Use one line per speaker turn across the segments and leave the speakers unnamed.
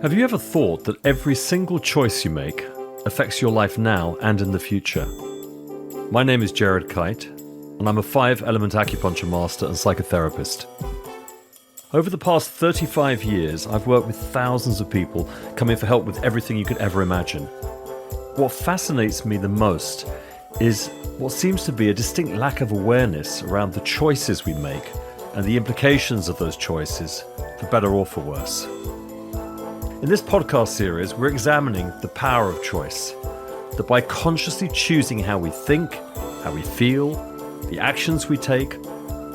Have you ever thought that every single choice you make affects your life now and in the future? My name is Gerad Kite, and I'm a 5-element acupuncture master and psychotherapist. Over the past 35 years, I've worked with thousands of people coming for help with everything you could ever imagine. What fascinates me the most is what seems to be a distinct lack of awareness around the choices we make and the implications of those choices, for better or for worse. In this podcast series, we're examining the power of choice, that by consciously choosing how we think, how we feel, the actions we take,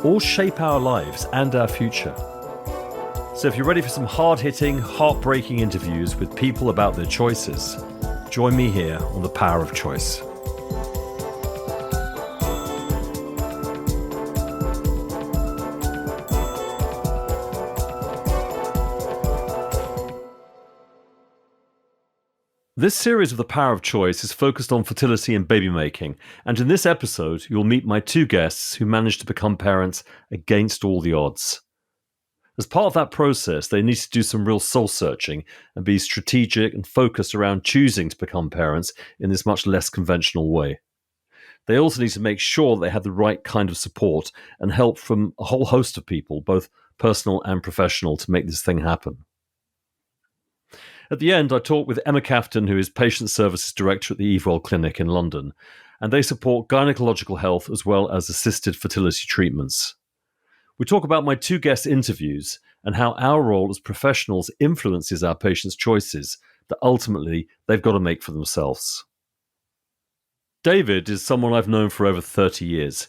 all shape our lives and our future. So if you're ready for some hard-hitting, heartbreaking interviews with people about their choices, join me here on The Power of Choice. This series of The Power of Choice is focused on fertility and babymaking, and in this episode, you'll meet my two guests who managed to become parents against all the odds. As part of that process, they need to do some real soul-searching and be strategic and focused around choosing to become parents in this much less conventional way. They also need to make sure that they have the right kind of support and help from a whole host of people, both personal and professional, to make this thing happen. At the end, I talked with Emma Kafton, who is Patient Services Director at the Evewell Clinic in London, and they support gynecological health as well as assisted fertility treatments. We talk about my two guest interviews and how our role as professionals influences our patients' choices that ultimately they've got to make for themselves. David is someone I've known for over 30 years.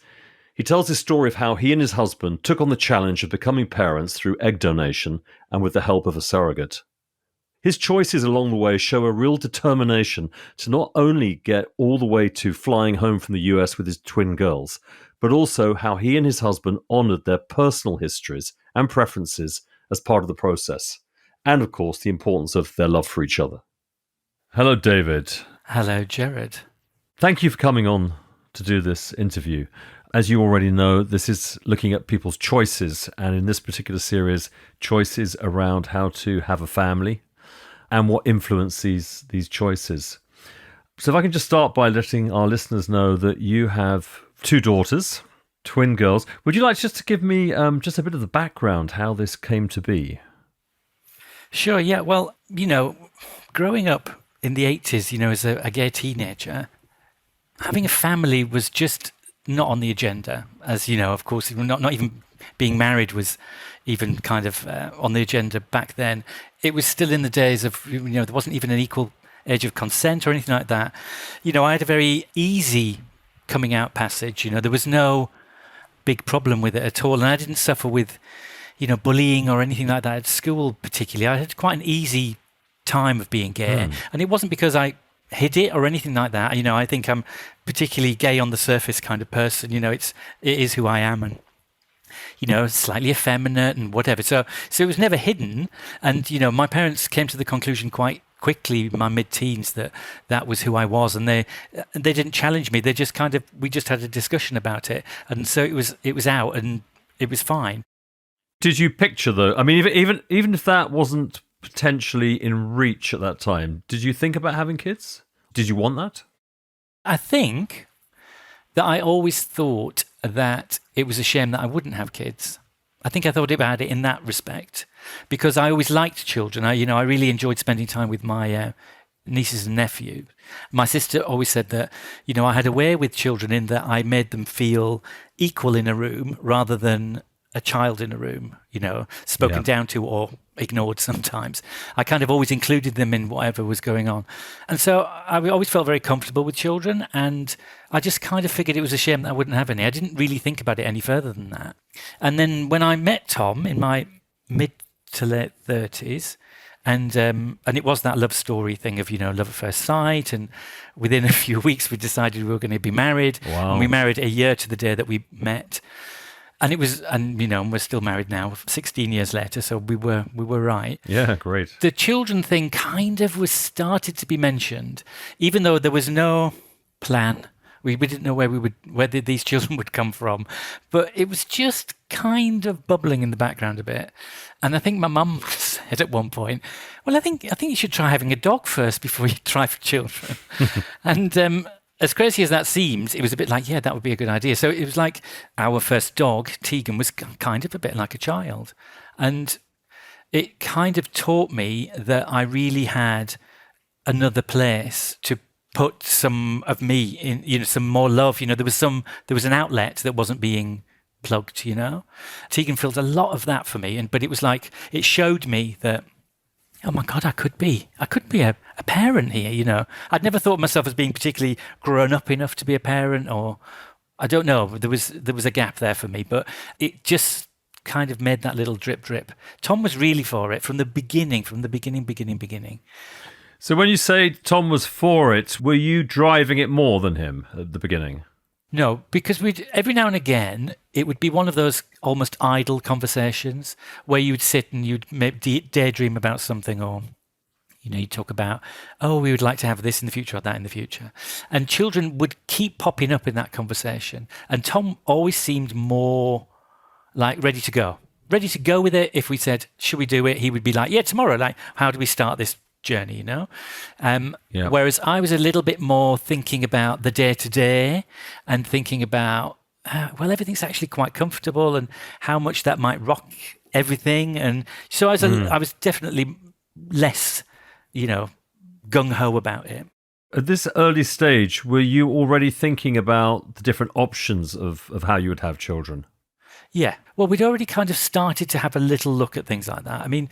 He tells his story of how he and his husband took on the challenge of becoming parents through egg donation and with the help of a surrogate. His choices along the way show a real determination to not only get all the way to flying home from the US with his twin girls, but also how he and his husband honoured their personal histories and preferences as part of the process, and of course the importance of their love for each other. Hello, David.
Hello, Gerad.
Thank you for coming on to do this interview. As you already know, this is looking at people's choices, and in this particular series, choices around how to have a family and what influences these choices. So if I can just start by letting our listeners know that you have two daughters, twin girls. Would you like just to give me just a bit of the background, how this came to be?
Sure, yeah. Well, growing up in the 80s, as a gay teenager, having a family was just not on the agenda. As of course, not even being married was even kind of on the agenda back then. It was still in the days of, there wasn't even an equal age of consent or anything like that. I had a very easy coming out passage. There was no big problem with it at all. And I didn't suffer with, bullying or anything like that at school particularly. I had quite an easy time of being gay. And it wasn't because I hid it or anything like that. I think I'm particularly gay on the surface kind of person. It is who I am, and slightly effeminate and whatever. So it was never hidden. And, my parents came to the conclusion quite quickly in my mid-teens that was who I was. And they didn't challenge me. They just we just had a discussion about it. And so it was out and it was fine.
Did you picture though? I mean, even if that wasn't potentially in reach at that time, did you think about having kids? Did you want that?
I think that I always thought that it was a shame that I wouldn't have kids. I think I thought about it in that respect because I always liked children. I really enjoyed spending time with my nieces and nephews. My sister always said that, I had a way with children in that I made them feel equal in a room rather than a child in a room, spoken down to or ignored sometimes. I kind of always included them in whatever was going on. And so I always felt very comfortable with children, and I just kind of figured it was a shame that I wouldn't have any. I didn't really think about it any further than that. And then when I met Tom in my mid to late 30s, and it was that love story thing of, love at first sight. And within a few weeks, we decided we were going to be married.
Wow.
And we married a year to the day that we met. And we're still married now, 16 years later, so we were right.
Yeah, great.
The children thing kind of was started to be mentioned, even though there was no plan. We didn't know where these children would come from, but it was just kind of bubbling in the background a bit. And I think my mum said at one point, well, I think you should try having a dog first before you try for children. And as crazy as that seems, it was a bit like, yeah, that would be a good idea. So it was like our first dog, Tegan, was kind of a bit like a child. And it kind of taught me that I really had another place to put some of me in, some more love. There was an outlet that wasn't being plugged. Tegan filled a lot of that for me, but it was like it showed me that, oh my God, I could be a parent here. I'd never thought of myself as being particularly grown up enough to be a parent, or I don't know. There was a gap there for me, but it just kind of made that little drip. Tom was really for it from the beginning.
So when you say Tom was for it, were you driving it more than him at the beginning?
No, because every now and again, it would be one of those almost idle conversations where you'd sit and you'd maybe daydream about something, or, you'd talk about, oh, we would like to have this in the future or that in the future. And children would keep popping up in that conversation. And Tom always seemed more like ready to go with it. If we said, should we do it? He would be like, yeah, tomorrow. Like, how do we start this journey, Whereas I was a little bit more thinking about the day-to-day and thinking about, everything's actually quite comfortable and how much that might rock everything. And so I was definitely less, gung-ho about it.
At this early stage, were you already thinking about the different options of how you would have children?
Yeah. Well, we'd already kind of started to have a little look at things like that. I mean,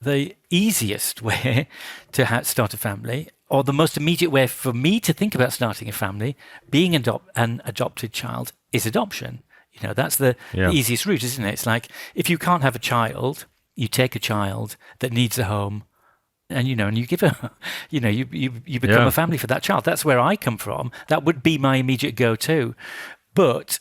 the easiest way to start a family, or the most immediate way for me to think about starting a family, being an adopted child, is adoption. That's the easiest route, isn't it? It's like, if you can't have a child, you take a child that needs a home, and you give her, you become a family for that child. That's where I come from. That would be my immediate go-to. But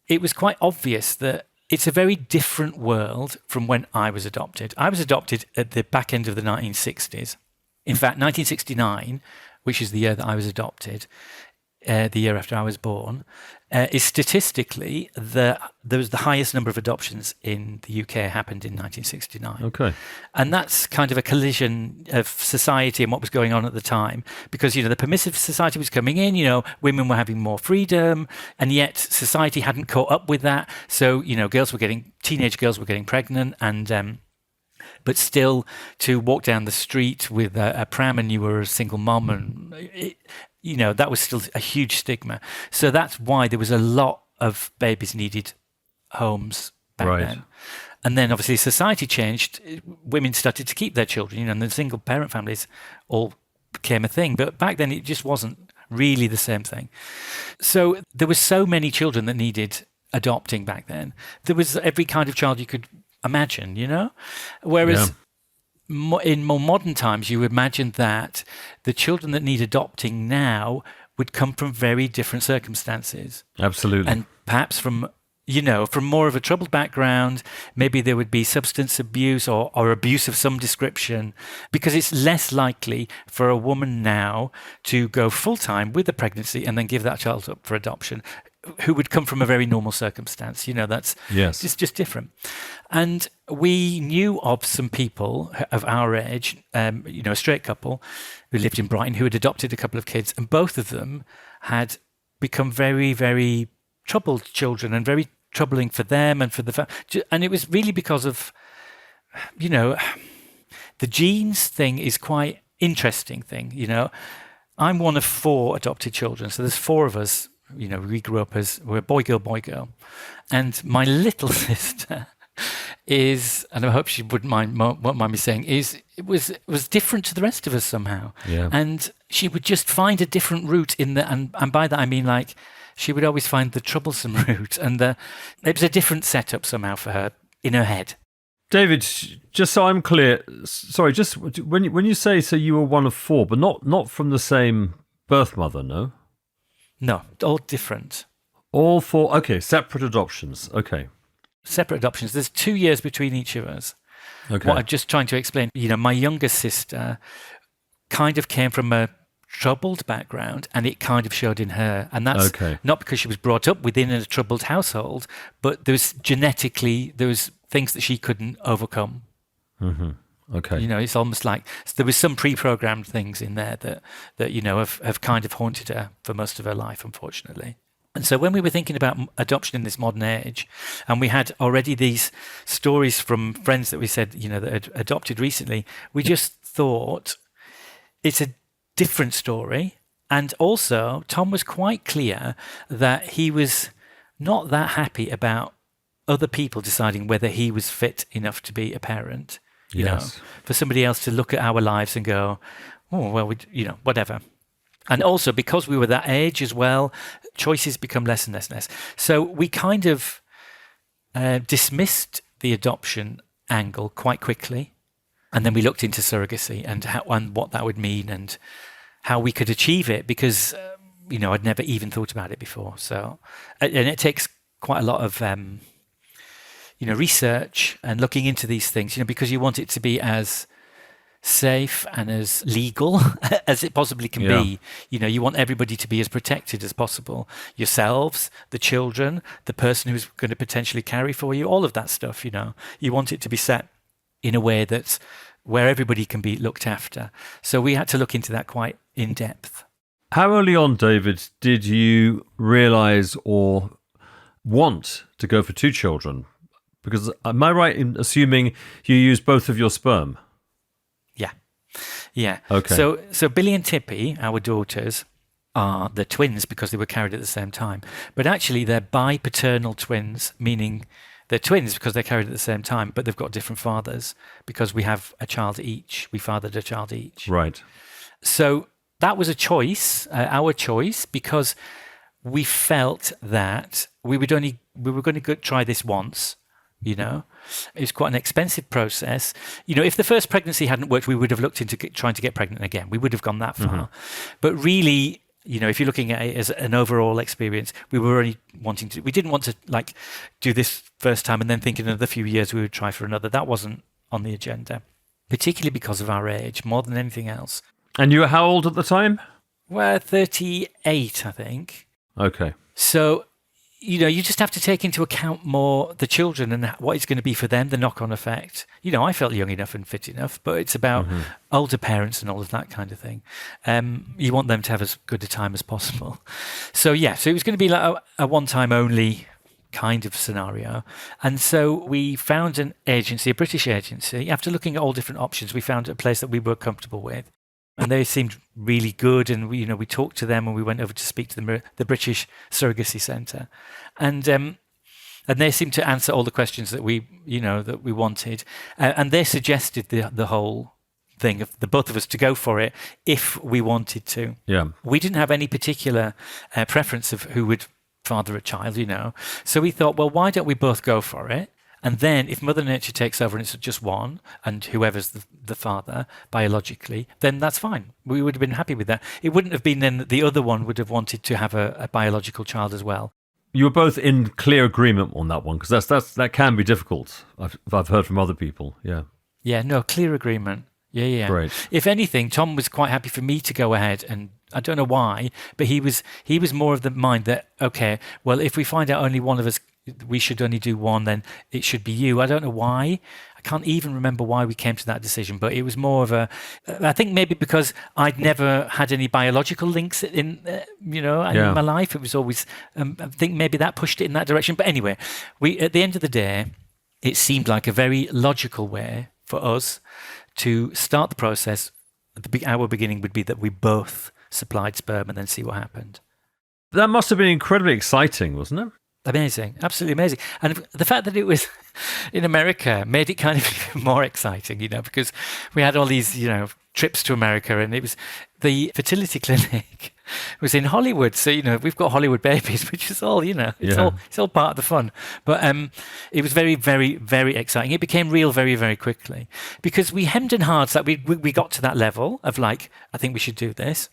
it was quite obvious that it's a very different world from when I was adopted. I was adopted at the back end of the 1960s. In fact, 1969, which is the year that I was adopted, the year after I was born, is statistically there was the highest number of adoptions in the UK happened in 1969.
Okay.
And that's kind of a collision of society and what was going on at the time, because, the permissive society was coming in, women were having more freedom, and yet society hadn't caught up with that. So, teenage girls were getting pregnant, and but still to walk down the street with a pram and you were a single mom, and that was still a huge stigma. So that's why there was a lot of babies needed homes back then. And then obviously society changed. Women started to keep their children, and the single parent families all became a thing. But back then it just wasn't really the same thing. So there were so many children that needed adopting back then. There was every kind of child you could imagine, Whereas in more modern times, you imagine that the children that need adopting now would come from very different circumstances.
Absolutely.
And perhaps from more of a troubled background. Maybe there would be substance abuse or abuse of some description, because it's less likely for a woman now to go full-time with a pregnancy and then give that child up for adoption, who would come from a very normal circumstance. That's it's just different. And we knew of some people of our age, a straight couple who lived in Brighton, who had adopted a couple of kids, and both of them had become very, very troubled children, and very troubling for them and for the family. And it was really because of, the genes thing is quite interesting thing. I'm one of 4 adopted children, so there's 4 of us. We grew up we're boy, girl. And my little sister is, and I hope she won't mind me saying, it was different to the rest of us somehow.
Yeah.
And she would just find a different route and by that I mean, like, she would always find the troublesome route, and it was a different setup somehow for her in her head.
David, just so I'm clear, sorry, just when you say so you were one of 4, but not from the same birth mother, no?
No, all different.
All 4, okay, separate adoptions, okay.
Separate adoptions. There's 2 years between each of us.
Okay.
What I'm just trying to explain, my younger sister kind of came from a troubled background, and it kind of showed in her. And that's not because she was brought up within a troubled household, but there was things that she couldn't overcome.
Mm-hmm. Okay.
It's almost like there was some pre-programmed things in there that have kind of haunted her for most of her life, unfortunately. And so when we were thinking about adoption in this modern age, and we had already these stories from friends that we said, that had adopted recently, we just thought it's a different story. And also, Tom was quite clear that he was not that happy about other people deciding whether he was fit enough to be a parent. For somebody else to look at our lives and go, oh, well, whatever. And also, because we were that age as well, choices become less and less and less. So we kind of dismissed the adoption angle quite quickly. And then we looked into surrogacy and what that would mean and how we could achieve it, because, I'd never even thought about it before. So, and it takes quite a lot of, research and looking into these things, because you want it to be as safe and as legal as it possibly can be. You want everybody to be as protected as possible. Yourselves, the children, the person who's going to potentially carry for you, all of that stuff, You want it to be set in a way that's where everybody can be looked after. So we had to look into that quite in depth.
How early on, David, did you realize or want to go for 2 children? Because am I right in assuming you used both of your sperm?
Yeah.
Okay.
So Billy and Tippy, our daughters, are the twins because they were carried at the same time. But actually, they're bipaternal twins, meaning they're twins because they're carried at the same time, but they've got different fathers because we have a child each. We fathered a child each.
Right. So
that was a choice, our choice, because we felt that we were going to try this once. It was quite an expensive process. If the first pregnancy hadn't worked, we would have looked into trying to get pregnant again. We would have gone that far. Mm-hmm. But really, if you're looking at it as an overall experience, we were only we didn't want to do this first time and then think in another few years we would try for another. That wasn't on the agenda, particularly because of our age, more than anything else.
And you were how old at the time?
We're 38, I think.
Okay.
So, you just have to take into account more the children and what it's going to be for them, the knock-on effect. I felt young enough and fit enough, but it's about older parents and all of that kind of thing. You want them to have as good a time as possible. So it was going to be like a one-time only kind of scenario. And so we found an agency, a British agency. After looking at all different options, we found a place that we were comfortable with. And they seemed really good, and we talked to them, and we went over to speak to the British Surrogacy Centre, and they seemed to answer all the questions that we wanted, and they suggested the whole thing of the both of us to go for it if we wanted to.
Yeah,
we didn't have any particular preference of who would father a child, so we thought, well, why don't we both go for it? And then if Mother Nature takes over and it's just one, and whoever's the father biologically, then that's fine. We would have been happy with that. It wouldn't have been then that the other one would have wanted to have a biological child as well.
You were both in clear agreement on that one, because that can be difficult. I've heard from other people. Yeah.
Yeah. No, clear agreement. Yeah.
Great.
If anything, Tom was quite happy for me to go ahead, and I don't know why, but he was more of the mind that, okay, well, if we find out only one of us, we should only do one, then it should be you. I don't know why. I can't even remember why we came to that decision, but it was more of I think maybe because I'd never had any biological links in my life. It was always, I think maybe that pushed it in that direction. But anyway, at the end of the day, it seemed like a very logical way for us to start the process. Our beginning would be that we both supplied sperm and then see what happened.
That must have been incredibly exciting, wasn't it?
Amazing, absolutely amazing. And the fact that it was in America made it kind of even more exciting, because we had all these, trips to America, and it was the fertility clinic was in Hollywood. So, we've got Hollywood babies, which is all, it's all part of the fun. But it was very, very, very exciting. It became real very, very quickly because we hemmed and hawed that we got to that level of I think we should do this.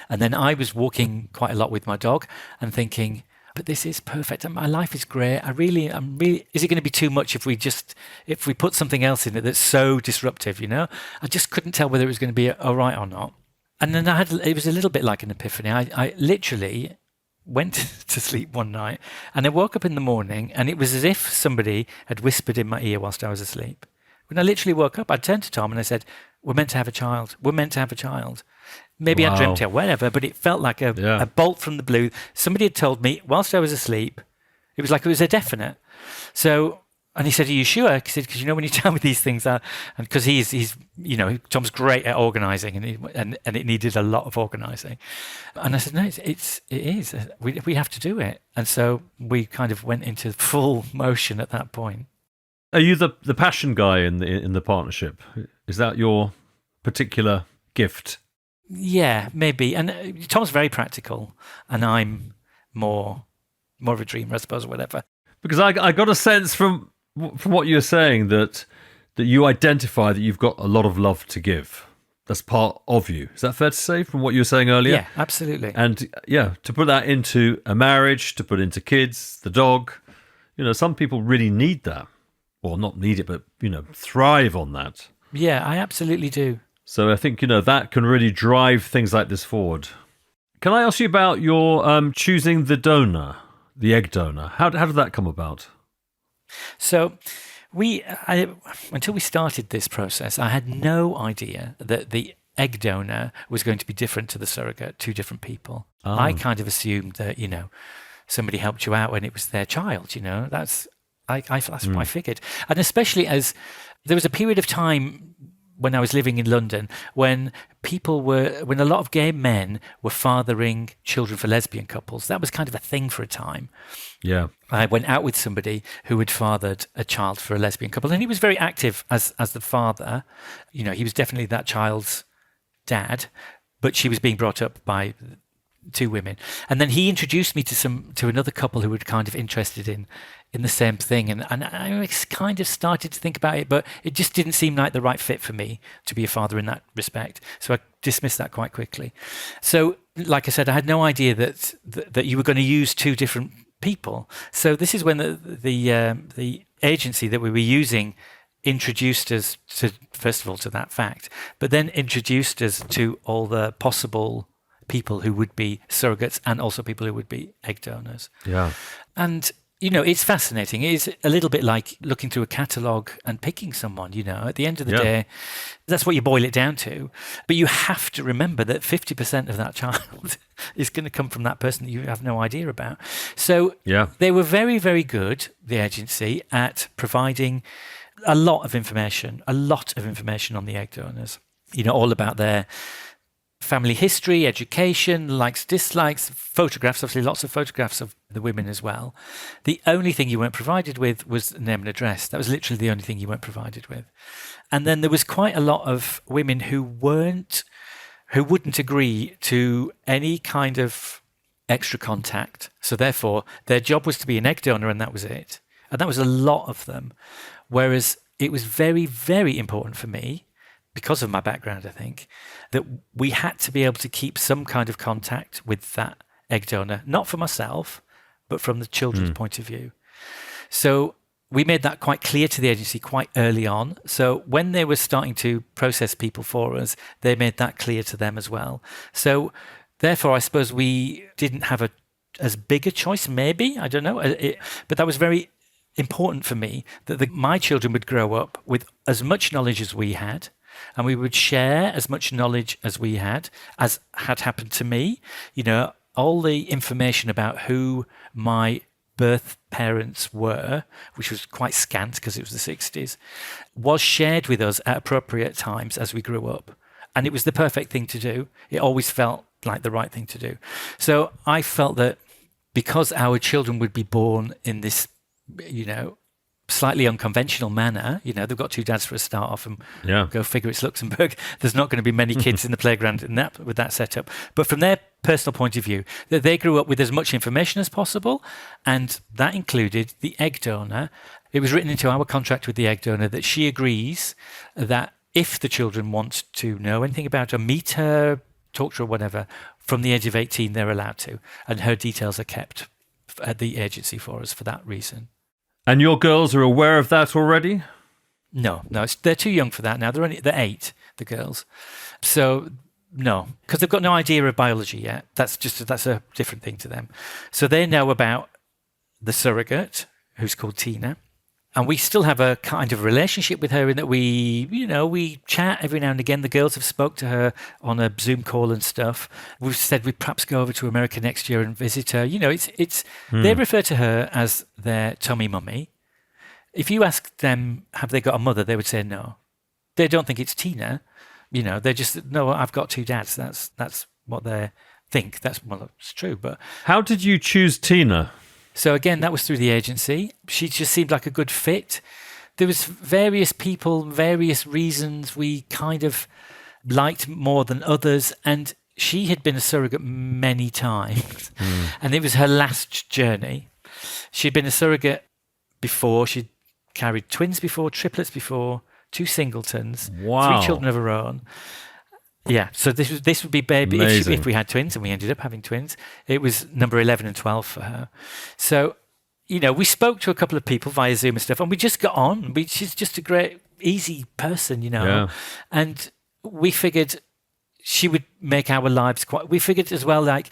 And then I was walking quite a lot with my dog and thinking, but this is perfect. My life is great. I'm really, is it going to be too much if we put something else in it that's so disruptive, I just couldn't tell whether it was going to be all right or not. And then it was a little bit like an epiphany. I literally went to sleep one night and I woke up in the morning and it was as if somebody had whispered in my ear whilst I was asleep. When I literally woke up, I turned to Tom and I said, we're meant to have a child. We're meant to have a child. Maybe I dreamt it, whatever, but it felt like a bolt from the blue. Somebody had told me whilst I was asleep. It was like it was a definite. So, and he said, are you sure? He said, because you know when you tell me these things, and because he's Tom's great at organising, and it needed a lot of organising. And I said, no, it is. We have to do it. And so we kind of went into full motion at that point.
Are you the passion guy in the partnership? Is that your particular gift?
Yeah, maybe. And Tom's very practical, and I'm more of a dreamer, I suppose, or whatever.
Because I got a sense from what you're saying that you identify that you've got a lot of love to give. That's part of you. Is that fair to say from what you were saying earlier?
Yeah, absolutely.
And yeah, to put that into a marriage, to put into kids, the dog, some people really need that. Well, not need it, but, thrive on that.
Yeah, I absolutely do.
So I think, that can really drive things like this forward. Can I ask you about your choosing the donor, the egg donor? How did that come about?
So until we started this process, I had no idea that the egg donor was going to be different to the surrogate, two different people. Oh. I kind of assumed that, somebody helped you out when it was their child, that's what I figured. And especially as there was a period of time when I was living in London when when a lot of gay men were fathering children for lesbian couples. That was kind of a thing for a time.
Yeah.
I went out with somebody who had fathered a child for a lesbian couple, and he was very active as the father. He was definitely that child's dad, but she was being brought up by two women. And then he introduced me to another couple who were kind of interested in the same thing, and I kind of started to think about it, but it just didn't seem like the right fit for me to be a father in that respect. So I dismissed that quite quickly. So, like I said, I had no idea that you were going to use two different people. So this is when the agency that we were using introduced us to, first of all, to that fact, but then introduced us to all the possible people who would be surrogates and also people who would be egg donors.
Yeah.
And it's fascinating. It is a little bit like looking through a catalogue and picking someone, At the end of the day, that's what you boil it down to. But you have to remember that 50% of that child is going to come from that person that you have no idea about. So they were very, very good, the agency, at providing a lot of information on the egg donors. All about their family history, education, likes, dislikes, photographs, obviously lots of photographs of the women as well. The only thing you weren't provided with was name and address. That was literally the only thing you weren't provided with. And then there was quite a lot of women who wouldn't agree to any kind of extra contact. So therefore, their job was to be an egg donor, and that was it. And that was a lot of them. Whereas it was very, very important for me, because of my background, I think, that we had to be able to keep some kind of contact with that egg donor, not for myself, but from the children's point of view. So we made that quite clear to the agency quite early on. So when they were starting to process people for us, they made that clear to them as well. So therefore, I suppose we didn't have as big a choice, maybe, I don't know. But that was very important for me, that my children would grow up with as much knowledge as we had, and we would share as much knowledge as we had, as had happened to me. All the information about who my birth parents were, which was quite scant because it was the 60s, was shared with us at appropriate times as we grew up. And it was the perfect thing to do. It always felt like the right thing to do. So I felt that because our children would be born in this, slightly unconventional manner, they've got two dads for a start off, and go figure, it's Luxembourg. There's not going to be many kids in the playground with that setup. But from their personal point of view, that they grew up with as much information as possible, and that included the egg donor. It was written into our contract with the egg donor that she agrees that if the children want to know anything about her, meet her, talk to her, whatever, from the age of 18, they're allowed to, and her details are kept at the agency for us for that reason.
And your girls are aware of that already?
No, they're too young for that now. They're 8, the girls. So no, because they've got no idea of biology yet. That's a different thing to them. So they know about the surrogate, who's called Tina, And we still have a kind of relationship with her in that we chat every now and again. The girls have spoke to her on a Zoom call and stuff. We've said we'd perhaps go over to America next year and visit her. They refer to her as their tummy mummy. If you ask them, have they got a mother? They would say no. They don't think it's Tina. They're just, no, I've got two dads. That's what they think. That's true. But
how did you choose Tina?
So again, that was through the agency. She just seemed like a good fit. There was various people, various reasons we kind of liked more than others. And she had been a surrogate many times. And it was her last journey. She'd been a surrogate before. She'd carried twins before, triplets before, 2 singletons, 3 children of her own. Yeah, so this would be baby if we had twins, and we ended up having twins. It was number 11 and 12 for her. So, we spoke to a couple of people via Zoom and stuff, and we just got on. She's just a great, easy person,
Yeah.
And we figured she would make our lives we figured as well, like,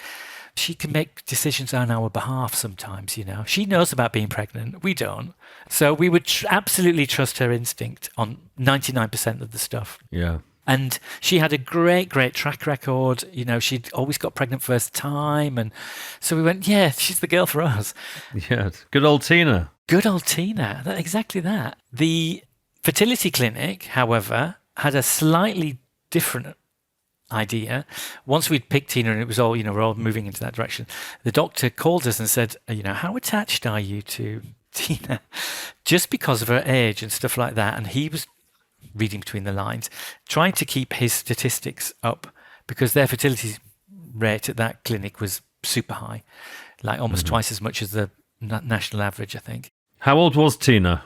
she can make decisions on our behalf sometimes, She knows about being pregnant. We don't. So we would absolutely trust her instinct on 99% of the stuff.
Yeah.
And she had a great, great track record. She'd always got pregnant first time. And so we went, yeah, she's the girl for us.
Yeah. Good old Tina.
Good old Tina. Exactly that. The fertility clinic, however, had a slightly different idea. Once we'd picked Tina and it was all, we're all moving into that direction, the doctor called us and said, how attached are you to Tina? Just because of her age and stuff like that. And he was reading between the lines, trying to keep his statistics up because their fertility rate at that clinic was super high, like almost twice as much as the national average, I think.
How old was Tina?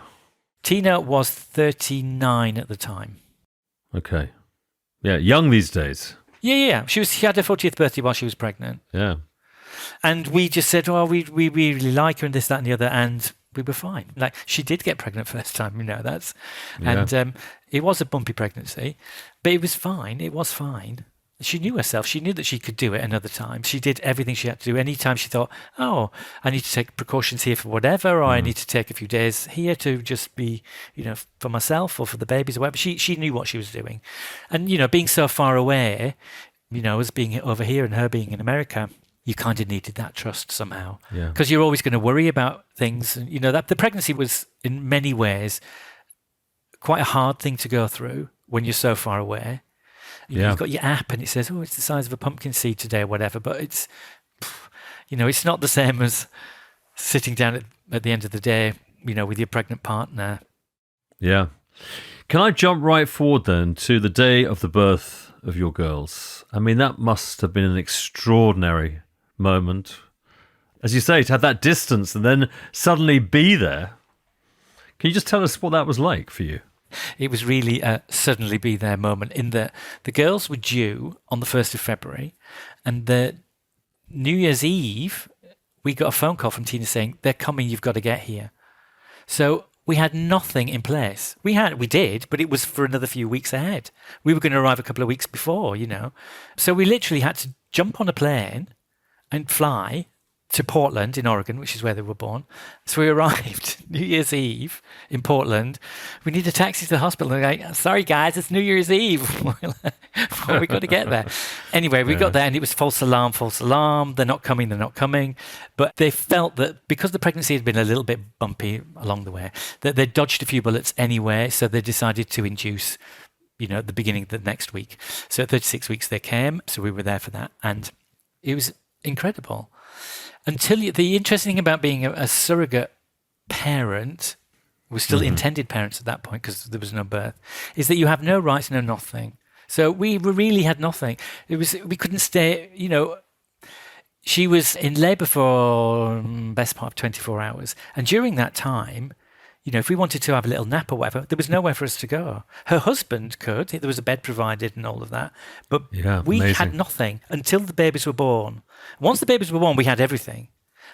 Tina was 39 at the time.
Okay. Yeah, young these days.
Yeah. She had her 40th birthday while she was pregnant.
Yeah.
And we just said, well, we really like her and this, that, and the other, and we were fine. Like, she did get pregnant first time, that's...
Yeah.
And it was a bumpy pregnancy, but it was fine. It was fine. She knew herself. She knew that she could do it another time. She did everything she had to do. Anytime she thought, oh, I need to take precautions here for whatever, or I need to take a few days here to just be, for myself or for the babies or whatever. She knew what she was doing. And, being so far away, as being over here and her being in America, you kind of needed that trust somehow.
Yeah.
Because you're always going to worry about things. And, that the pregnancy was in many ways quite a hard thing to go through when you're so far away. You've got your app and it says, oh, it's the size of a pumpkin seed today or whatever. But it's, it's not the same as sitting down at the end of the day, with your pregnant partner.
Yeah. Can I jump right forward then to the day of the birth of your girls? I mean, that must have been an extraordinary moment. As you say, to have that distance and then suddenly be there. Can you just tell us what that was like for you?
It was really a suddenly be there moment in that the girls were due on the 1st of February, and the New Year's Eve, we got a phone call from Tina saying, they're coming, you've got to get here. So we had nothing in place. We did, but it was for another few weeks ahead. We were going to arrive a couple of weeks before, So we literally had to jump on a plane and fly to Portland in Oregon, which is where they were born. So we arrived New Year's Eve in Portland. We need a taxi to the hospital. And they're like, sorry guys, it's New Year's Eve. Well, we got to get there. Anyway, we got there and it was false alarm. They're not coming. But they felt that because the pregnancy had been a little bit bumpy along the way, that they dodged a few bullets anyway. So they decided to induce, at the beginning of the next week. So at 36 weeks they came. So we were there for that. And it was incredible. The interesting thing about being a surrogate parent, we're still intended parents at that point because there was no birth, is that you have no rights, no nothing. So we really had nothing. We couldn't stay, she was in labour for best part of 24 hours. And during that time, if we wanted to have a little nap or whatever, there was nowhere for us to go. Her husband could. There was a bed provided and all of that. But we had nothing until the babies were born. Once the babies were born, we had everything.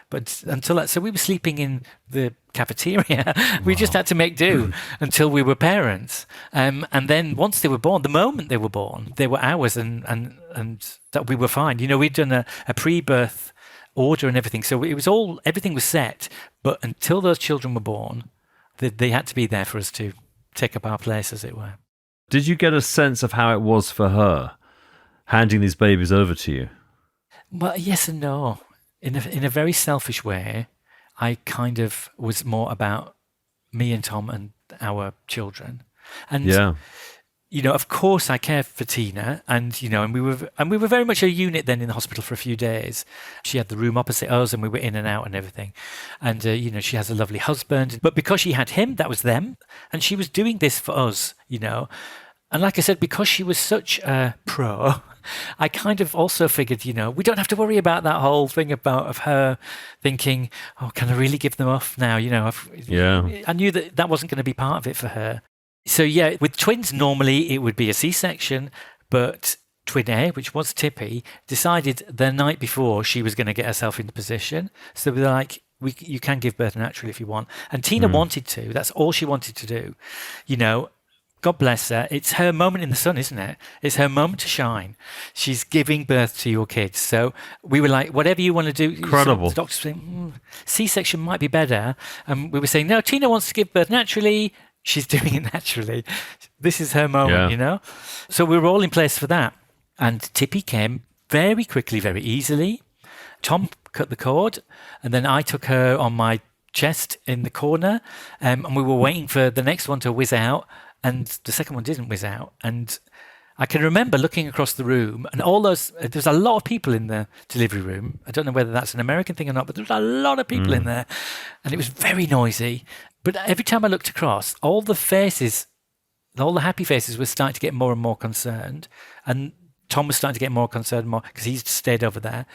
But until that, so we were sleeping in the cafeteria. We just had to make do until we were parents. And then once they were born, the moment they were born, they were ours and that we were fine. We'd done a pre-birth order and everything. So everything was set. But until those children were born, They had to be there for us to take up our place, as it were.
Did you get a sense of how it was for her handing these babies over to you?
Well, yes and no. In a very selfish way, I kind of was more about me and Tom and our children. And
Yeah.
of course I care for Tina, and and we were very much a unit then in the hospital for a few days. She had the room opposite us, and we were in and out and everything. And she has a lovely husband, but because she had him, that was them, and she was doing this for us, And like I said, because she was such a pro, I kind of also figured, we don't have to worry about that whole thing of her thinking, oh, can I really give them off now? I knew that wasn't going to be part of it for her. So yeah, with twins, normally it would be a C-section, but twin A, which was Tippy, decided the night before she was going to get herself into position. So they were like, you can give birth naturally if you want. And Tina wanted to. That's all she wanted to do. God bless her. It's her moment in the sun, isn't it? It's her moment to shine. She's giving birth to your kids. So we were like, whatever you want to do.
Incredible.
The doctor's saying, C-section might be better. And we were saying, no, Tina wants to give birth naturally. She's doing it naturally. This is her moment, So we were all in place for that. And Tippy came very quickly, very easily. Tom cut the cord, and then I took her on my chest in the corner, and we were waiting for the next one to whiz out, and the second one didn't whiz out. And I can remember looking across the room, and there's a lot of people in the delivery room. I don't know whether that's an American thing or not, but there was a lot of people in there, and it was very noisy. But every time I looked across, all the happy faces were starting to get more and more concerned. And Tom was starting to get more concerned because he's stayed over there.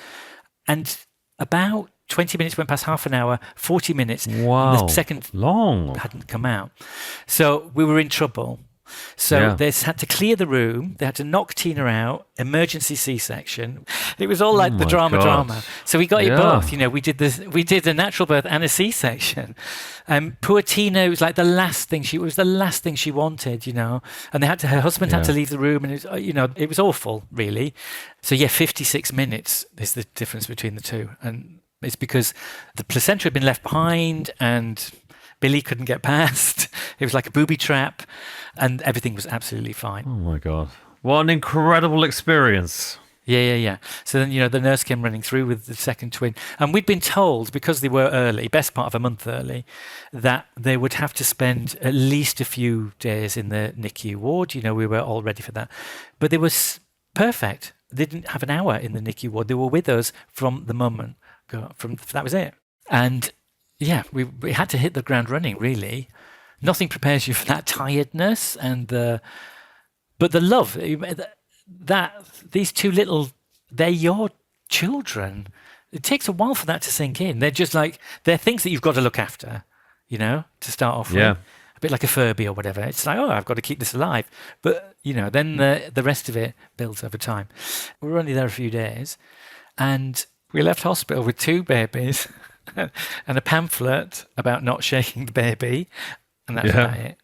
And about 20 minutes went past, half an hour, 40 minutes.
Wow.
The second
long
hadn't come out. So we were in trouble. So they had to clear the room. They had to knock Tina out. Emergency C-section. It was all like the drama. So we got it both. We did a natural birth and a C-section. Poor Tina, it was like the last thing she wanted. And her husband had to leave the room, and it was awful, really. So 56 minutes is the difference between the two, and it's because the placenta had been left behind, and Billy couldn't get past. It was like a booby trap, and everything was absolutely fine.
Oh my God. What an incredible experience.
Yeah. So then, the nurse came running through with the second twin. And we'd been told, because they were early, best part of a month early, that they would have to spend at least a few days in the NICU ward. We were all ready for that. But they were perfect. They didn't have an hour in the NICU ward. They were with us from the moment. That was it. And yeah, we had to hit the ground running, really. Nothing prepares you for that tiredness but the love that these two they're your children. It takes a while for that to sink in. They're just they're things that you've got to look after, to start off with. A bit like a Furby or whatever. It's like, oh, I've got to keep this alive. But, then the rest of it builds over time. We were only there a few days, and we left hospital with 2 babies and a pamphlet about not shaking the baby, and that's about it.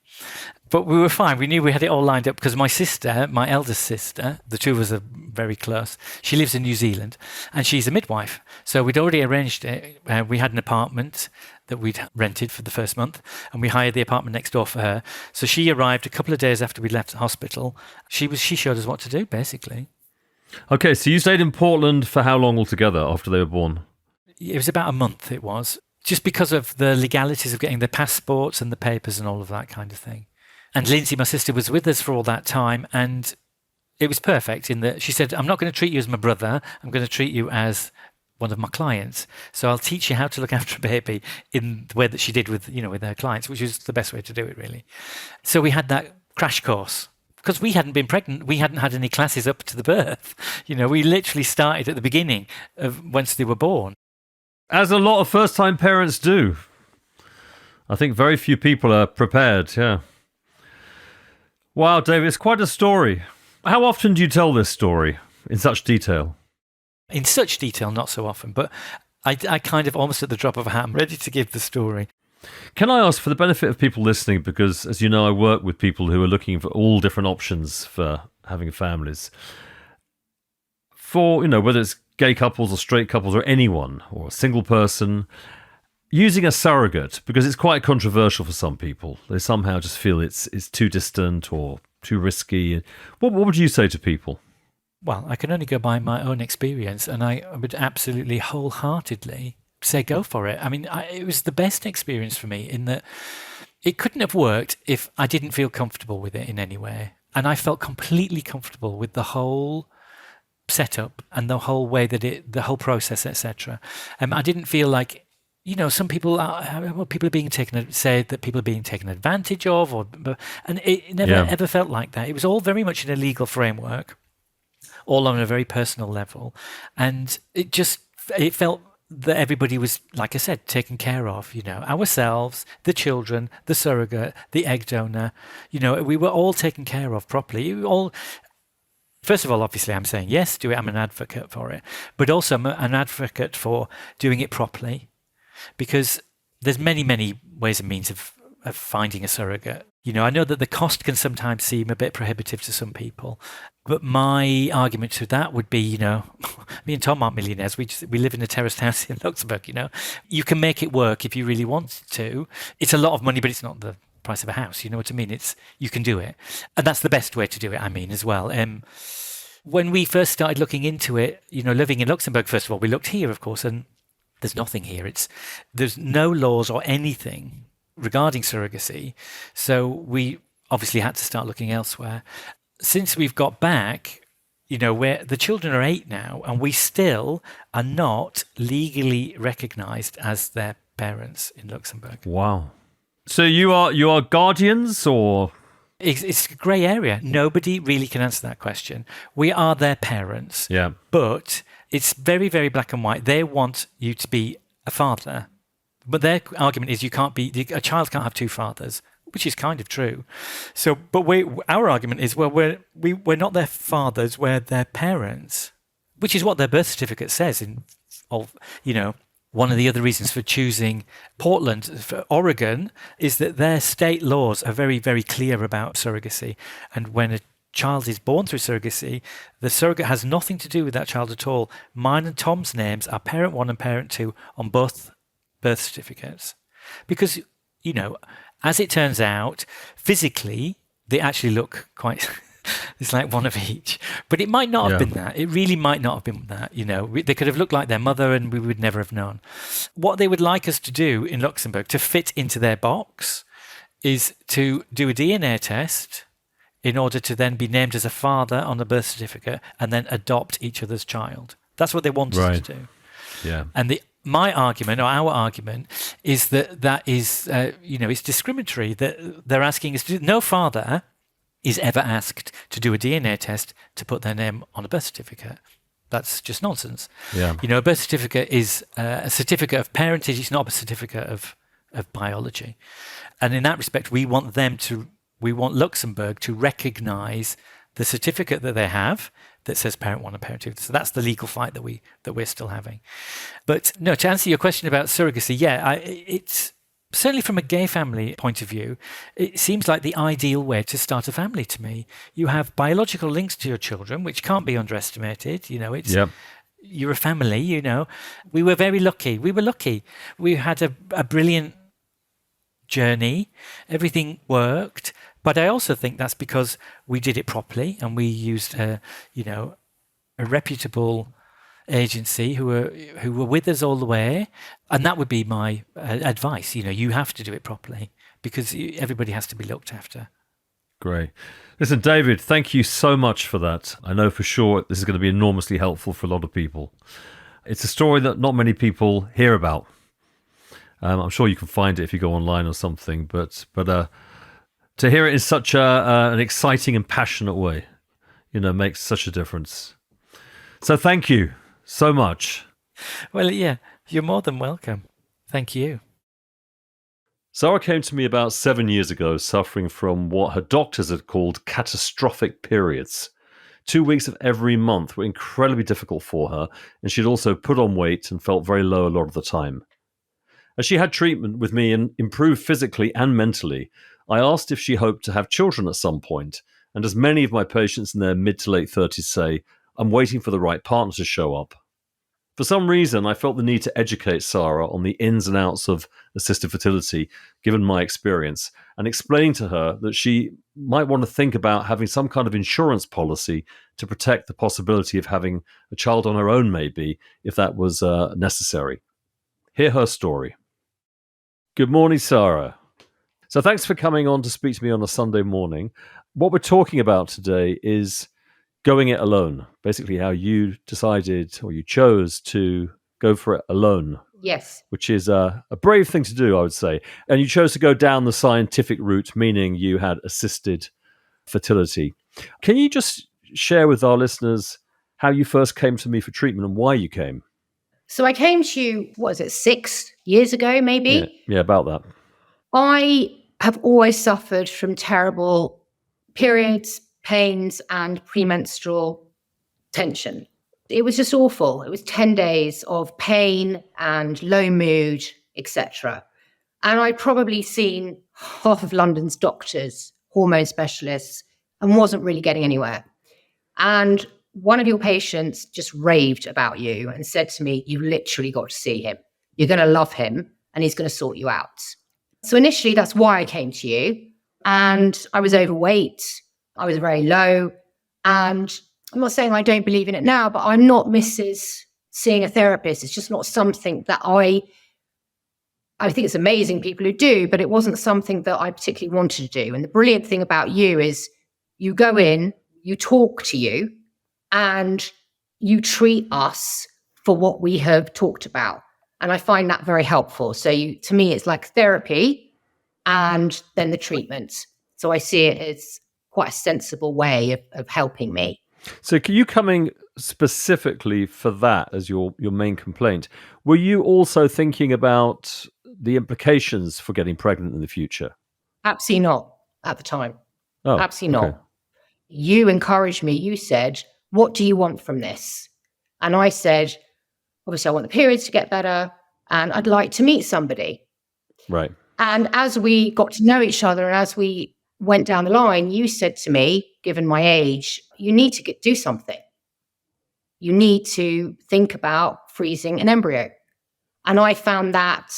But we were fine. We knew we had it all lined up because my sister, my eldest sister, the two of us are very close. She lives in New Zealand, and she's a midwife. So we'd already arranged it. We had an apartment that we'd rented for the first month, and we hired the apartment next door for her. So she arrived a couple of days after we left the hospital. She showed us what to do, basically.
Okay, so you stayed in Portland for how long altogether after they were born?
It was about a month, it was. Just because of the legalities of getting the passports and the papers and all of that kind of thing. And Lindsay, my sister, was with us for all that time, and it was perfect in that she said, I'm not going to treat you as my brother, I'm going to treat you as one of my clients. So I'll teach you how to look after a baby in the way that she did with her clients, which is the best way to do it, really. So we had that crash course. Because we hadn't been pregnant, we hadn't had any classes up to the birth. We literally started at the beginning of once they were born.
As a lot of first-time parents do. I think very few people are prepared, yeah. Wow, David, it's quite a story. How often do you tell this story in such detail?
In such detail, not so often, but I kind of almost at the drop of a hat, I'm ready to give the story.
Can I ask, for the benefit of people listening, because as you know, I work with people who are looking for all different options for having families. For, whether it's gay couples or straight couples or anyone, or a single person, using a surrogate, because it's quite controversial for some people. They somehow just feel it's too distant or too risky. What would you say to people?
Well, I can only go by my own experience, and I would absolutely wholeheartedly say go for it. I mean, it was the best experience for me in that it couldn't have worked if I didn't feel comfortable with it in any way. And I felt completely comfortable with the whole setup and the whole way that the whole process, etc. I didn't feel like, some people are being say that people are being taken advantage of, and it never ever felt like that. It was all very much in a legal framework, all on a very personal level, and it felt that everybody was, like I said, taken care of, ourselves, the children, the surrogate, the egg donor, we were all taken care of properly. First of all, obviously, I'm saying yes, do it. I'm an advocate for it, but also I'm an advocate for doing it properly, because there's many, many ways and means of finding a surrogate. I know that the cost can sometimes seem a bit prohibitive to some people, but my argument to that would be, me and Tom aren't millionaires. We live in a terraced house in Luxembourg. You can make it work if you really want to. It's a lot of money, but it's not the price of a house. You know what I mean? You can do it, and that's the best way to do it. I mean, as well. When we first started looking into it, living in Luxembourg, first of all, we looked here, of course, and there's nothing here. There's no laws or anything regarding surrogacy, so we obviously had to start looking elsewhere. Since we've got back, where the children are 8 now, and we still are not legally recognised as their parents in Luxembourg.
Wow! So you are guardians, or
it's a grey area. Nobody really can answer that question. We are their parents, but it's very, very black and white. They want you to be a father. But their argument is a child can't have 2 fathers, which is kind of true. So, but our argument is, well, we're not their fathers, we're their parents, which is what their birth certificate says. One of the other reasons for choosing Portland for Oregon is that their state laws are very, very clear about surrogacy. And when a child is born through surrogacy, the surrogate has nothing to do with that child at all. Mine and Tom's names are parent 1 and parent 2 on both birth certificates, because as it turns out, physically they actually look quite it's like one of each, but it might not have been that. It really might not have been that. They could have looked like their mother and we would never have known. What they would like us to do in Luxembourg to fit into their box is to do a DNA test in order to then be named as a father on the birth certificate and then adopt each other's child. That's what they want us to do.
Yeah.
And my argument, or our argument, is that is, it's discriminatory, that they're asking us to do. No father is ever asked to do a DNA test to put their name on a birth certificate. That's just nonsense. Yeah. A birth certificate is a certificate of parentage. It's not a certificate of biology. And in that respect, we want Luxembourg to recognise the certificate that they have that says parent 1 and parent 2. So that's the legal fight that we're still having. But no, to answer your question about surrogacy, it's certainly from a gay family point of view, it seems like the ideal way to start a family to me. You have biological links to your children, which can't be underestimated. You're a family, We were very lucky. We were lucky. We had a brilliant journey. Everything worked. But I also think that's because we did it properly and we used a reputable agency who were with us all the way. And that would be my advice. You have to do it properly because everybody has to be looked after.
Great. Listen, David, thank you so much for that. I know for sure this is going to be enormously helpful for a lot of people. It's a story that not many people hear about. I'm sure you can find it if you go online or something, but to hear it in such an exciting and passionate way, makes such a difference. So thank you so much.
Well, yeah, you're more than welcome. Thank you.
Sarah came to me about 7 years ago suffering from what her doctors had called catastrophic periods. 2 weeks of every month were incredibly difficult for her, and she'd also put on weight and felt very low a lot of the time. As she had treatment with me and improved physically and mentally, I asked if she hoped to have children at some point, and as many of my patients in their mid to late 30s say, I'm waiting for the right partner to show up. For some reason, I felt the need to educate Sarah on the ins and outs of assisted fertility, given my experience, and explain to her that she might want to think about having some kind of insurance policy to protect the possibility of having a child on her own, maybe, if that was necessary. Hear her story. Good morning, Sarah. So thanks for coming on to speak to me on a Sunday morning. What we're talking about today is going it alone, basically how you decided or you chose to go for it alone.
Yes.
Which is a brave thing to do, I would say. And you chose to go down the scientific route, meaning you had assisted fertility. Can you just share with our listeners how you first came to me for treatment and why you came?
So I came to you, 6 years ago, maybe?
Yeah, about that.
I have always suffered from terrible periods, pains, and premenstrual tension. It was just awful. It was 10 days of pain and low mood, etc. And I'd probably seen half of London's doctors, hormone specialists, and wasn't really getting anywhere. And one of your patients just raved about you and said to me, "You've literally got to see him. You're going to love him and he's going to sort you out." So initially, that's why I came to you. And I was overweight. I was very low. And I'm not saying I don't believe in it now, but I'm not Mrs. seeing a therapist. It's just not something that I think it's amazing people who do, but it wasn't something that I particularly wanted to do. And the brilliant thing about you is you go in, you talk to you, and you treat us for what we have talked about. And I find that very helpful. So to me, it's like therapy and then the treatment. So I see it as quite a sensible way of helping me.
So you coming specifically for that as your main complaint, were you also thinking about the implications for getting pregnant in the future?
Absolutely not at the time.
Oh,
absolutely
okay.
not. You encouraged me. You said, "What do you want from this?" And I said, obviously, I want the periods to get better and I'd like to meet somebody.
Right.
And as we got to know each other and as we went down the line, you said to me, given my age, you need to do something. You need to think about freezing an embryo. And I found that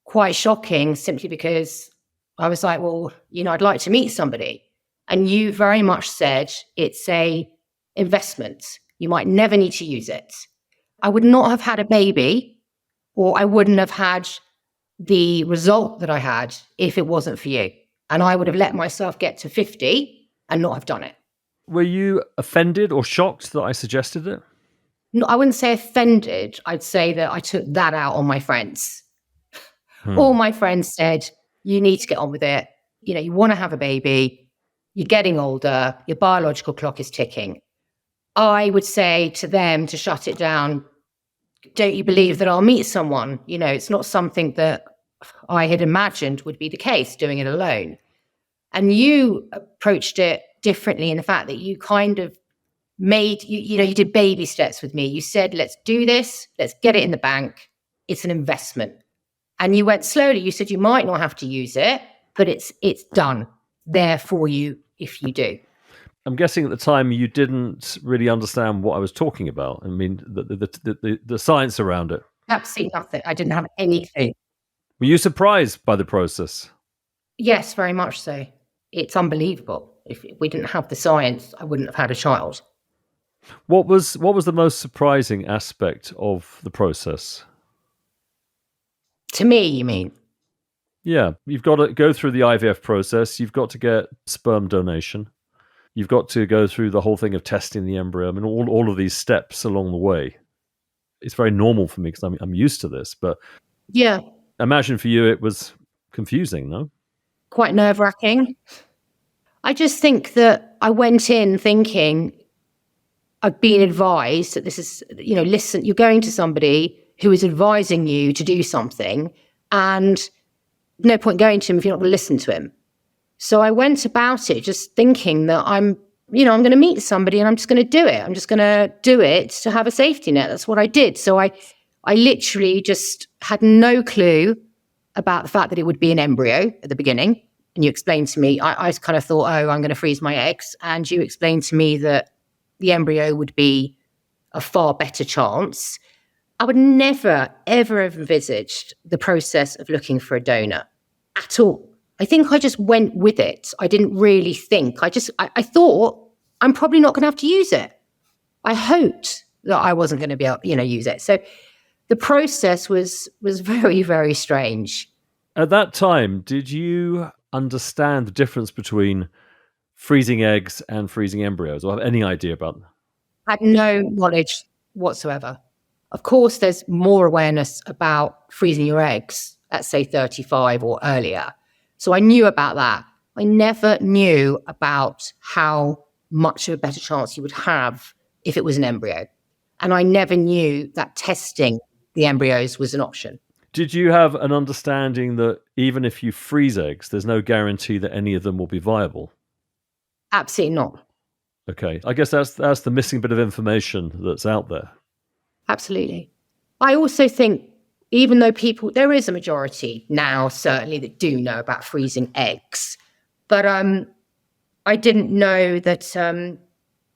quite shocking simply because I was like, well, I'd like to meet somebody. And you very much said it's a investment. You might never need to use it. I would not have had a baby, or I wouldn't have had the result that I had if it wasn't for you. And I would have let myself get to 50 and not have done it.
Were you offended or shocked that I suggested it?
No, I wouldn't say offended. I'd say that I took that out on my friends. All my friends said, you need to get on with it. You want to have a baby. You're getting older. Your biological clock is ticking. I would say to them to shut it down. Don't you believe that I'll meet someone? It's not something that I had imagined would be the case, doing it alone. And you approached it differently in the fact that you kind of made, you did baby steps with me. You said, let's do this. Let's get it in the bank. It's an investment. And you went slowly. You said you might not have to use it, but it's done there for you if you do.
I'm guessing at the time you didn't really understand what I was talking about. I mean, the science around it.
Absolutely nothing. I didn't have anything.
Were you surprised by the process?
Yes, very much so. It's unbelievable. If we didn't have the science, I wouldn't have had a child.
What was the most surprising aspect of the process?
To me, you mean?
Yeah, you've got to go through the IVF process. You've got to get sperm donation. You've got to go through the whole thing of testing the embryo. I mean, all of these steps along the way. It's very normal for me because I'm used to this. But
yeah,
I imagine for you it was confusing, no?
Quite nerve-wracking. I just think that I went in thinking I've been advised that this is, listen, you're going to somebody who is advising you to do something, and no point going to him if you're not going to listen to him. So I went about it just thinking that I'm going to meet somebody and I'm just going to do it. I'm just going to do it to have a safety net. That's what I did. So I literally just had no clue about the fact that it would be an embryo at the beginning. And you explained to me, I kind of thought, I'm going to freeze my eggs. And you explained to me that the embryo would be a far better chance. I would never, ever have envisaged the process of looking for a donor at all. I think I just went with it. I didn't really think. I thought I'm probably not going to have to use it. I hoped that I wasn't going to be able, use it. So the process was very, very strange.
At that time, did you understand the difference between freezing eggs and freezing embryos, or have any idea about them?
I had no knowledge whatsoever. Of course, there's more awareness about freezing your eggs at, say, 35 or earlier. So I knew about that. I never knew about how much of a better chance you would have if it was an embryo. And I never knew that testing the embryos was an option.
Did you have an understanding that even if you freeze eggs, there's no guarantee that any of them will be viable?
Absolutely not.
Okay. I guess that's the missing bit of information that's out there.
Absolutely. I also think, even though there is a majority now, certainly, that do know about freezing eggs, but I didn't know that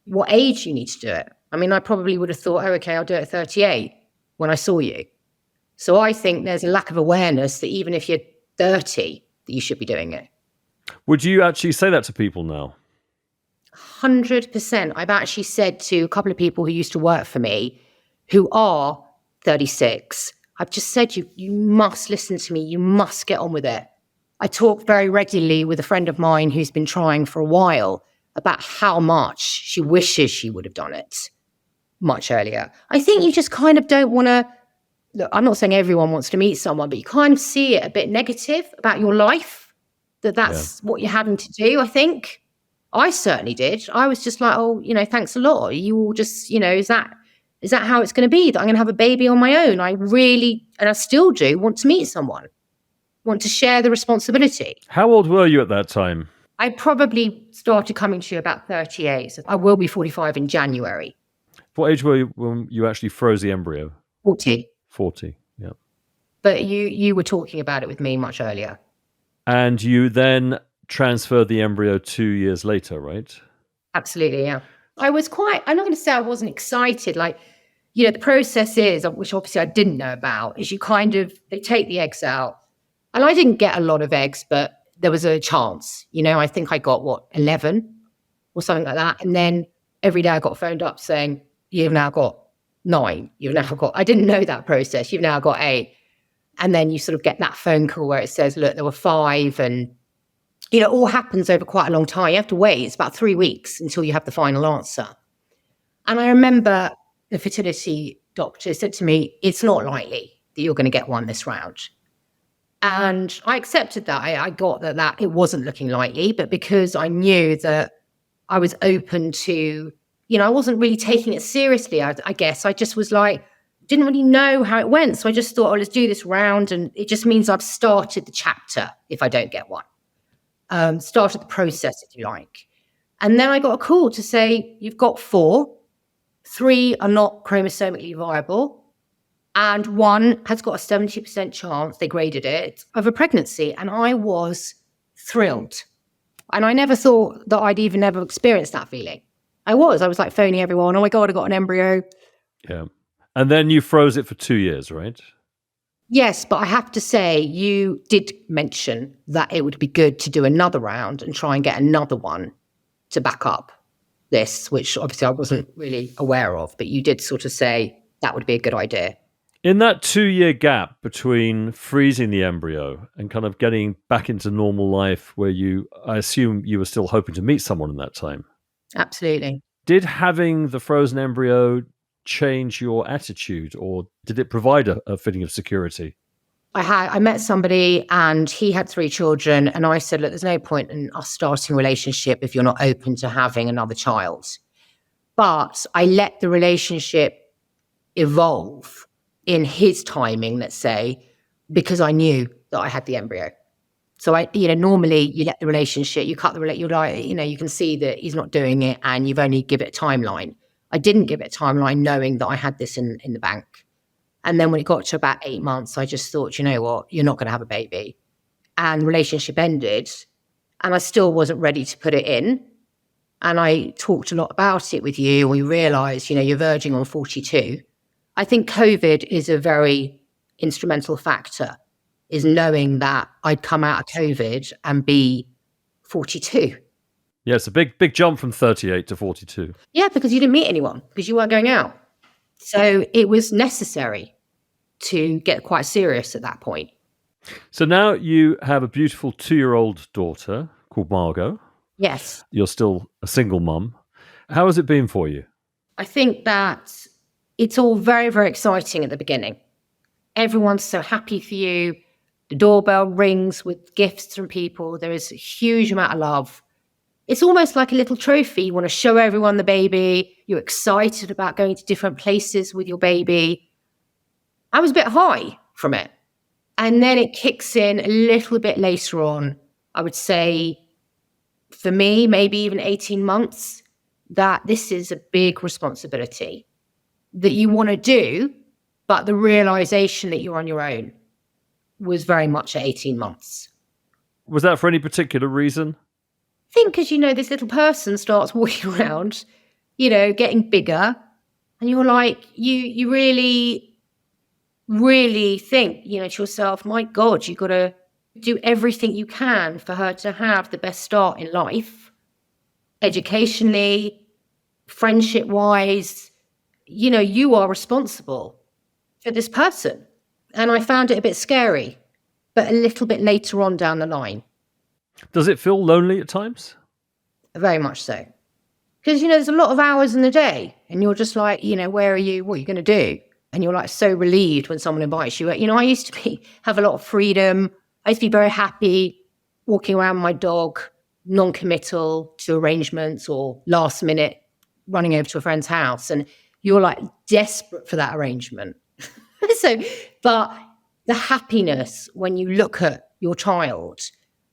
what age you need to do it. I mean, I probably would have thought, oh, okay, I'll do it at 38 when I saw you. So I think there's a lack of awareness that even if you're 30, that you should be doing it.
Would you actually say that to people now?
100%. I've actually said to a couple of people who used to work for me who are 36, I've just said, you must listen to me. You must get on with it. I talk very regularly with a friend of mine who's been trying for a while about how much she wishes she would have done it much earlier. I think you just kind of don't want to, look, I'm not saying everyone wants to meet someone, but you kind of see it a bit negative about your life, that's what you're having to do, I think. I certainly did. I was just like, oh, thanks a lot. You all just, is that how it's going to be, that I'm going to have a baby on my own? I really, and I still do, want to meet someone, want to share the responsibility.
How old were you at that time?
I probably started coming to you about 38. So I will be 45 in January.
What age were you when you actually froze the embryo?
40.
40, yeah.
But you were talking about it with me much earlier. And
you then transferred the embryo 2 years later, right?
Absolutely, yeah. I'm not going to say I wasn't excited. Like, the process is, which obviously I didn't know about, is they take the eggs out. And I didn't get a lot of eggs, but there was a chance. I think I got, 11 or something like that. And then every day I got phoned up saying, you've now got 9. I didn't know that process. You've now got 8. And then you sort of get that phone call where it says, look, there were 5. And, it all happens over quite a long time. You have to wait. It's about 3 weeks until you have the final answer. And I remember the fertility doctor said to me, it's not likely that you're going to get one this round. And I accepted that. I got that it wasn't looking likely, but because I knew that I was open to, I wasn't really taking it seriously, I guess. I just was like, didn't really know how it went. So I just thought, let's do this round. And it just means I've started the chapter if I don't get one. Started the process, if you like. And then I got a call to say, you've got 4, 3 are not chromosomically viable, and 1 has got a 70% chance, they graded it, of a pregnancy. And I was thrilled. And I never thought that I'd even ever experienced that feeling. I was like phoning everyone, oh my God, I got an embryo.
Yeah. And then you froze it for 2 years, right?
Yes, but I have to say, you did mention that it would be good to do another round and try and get another one to back up this, which obviously I wasn't really aware of, but you did sort of say that would be a good idea.
In that 2-year gap between freezing the embryo and kind of getting back into normal life where I assume you were still hoping to meet someone in that time.
Absolutely.
Did having the frozen embryo change your attitude, or did it provide a feeling of security?
I met somebody and he had 3 children, and I said, look, there's no point in us starting a relationship if you're not open to having another child. But I let the relationship evolve in his timing, let's say, because I knew that I had the embryo. So normally you let the relationship, you cut the relationship, you can see that he's not doing it and you've only give it a timeline. I didn't give it a timeline knowing that I had this in the bank. And then when it got to about 8 months, I just thought, you know what, you're not going to have a baby. And the relationship ended and I still wasn't ready to put it in. And I talked a lot about it with you. We realized, you're verging on 42. I think COVID is a very instrumental factor, is knowing that I'd come out of COVID and be 42.
Yeah, it's a big jump from 38 to 42.
Yeah, because you didn't meet anyone, because you weren't going out. So it was necessary to get quite serious at that point.
So now you have a beautiful 2-year-old daughter called Margot.
Yes.
You're still a single mum. How has it been for you?
I think that it's all very, very exciting at the beginning. Everyone's so happy for you. The doorbell rings with gifts from people. There is a huge amount of love. It's almost like a little trophy. You want to show everyone the baby. You're excited about going to different places with your baby. I was a bit high from it. And then it kicks in a little bit later on. I would say, for me, maybe even 18 months, that this is a big responsibility that you want to do, but the realization that you're on your own was very much at 18 months.
Was that for any particular reason?
I think because, this little person starts walking around, getting bigger, and you're like, you really, really think, to yourself, my God, you've got to do everything you can for her to have the best start in life, educationally, friendship-wise. You are responsible for this person. And I found it a bit scary, but a little bit later on down the line.
Does it feel lonely at times?
Very much so. Because, there's a lot of hours in the day and you're just like, where are you? What are you going to do? And you're like so relieved when someone invites you. I used to have a lot of freedom. I used to be very happy walking around with my dog, non-committal to arrangements or last minute running over to a friend's house. And you're like desperate for that arrangement. But the happiness when you look at your child,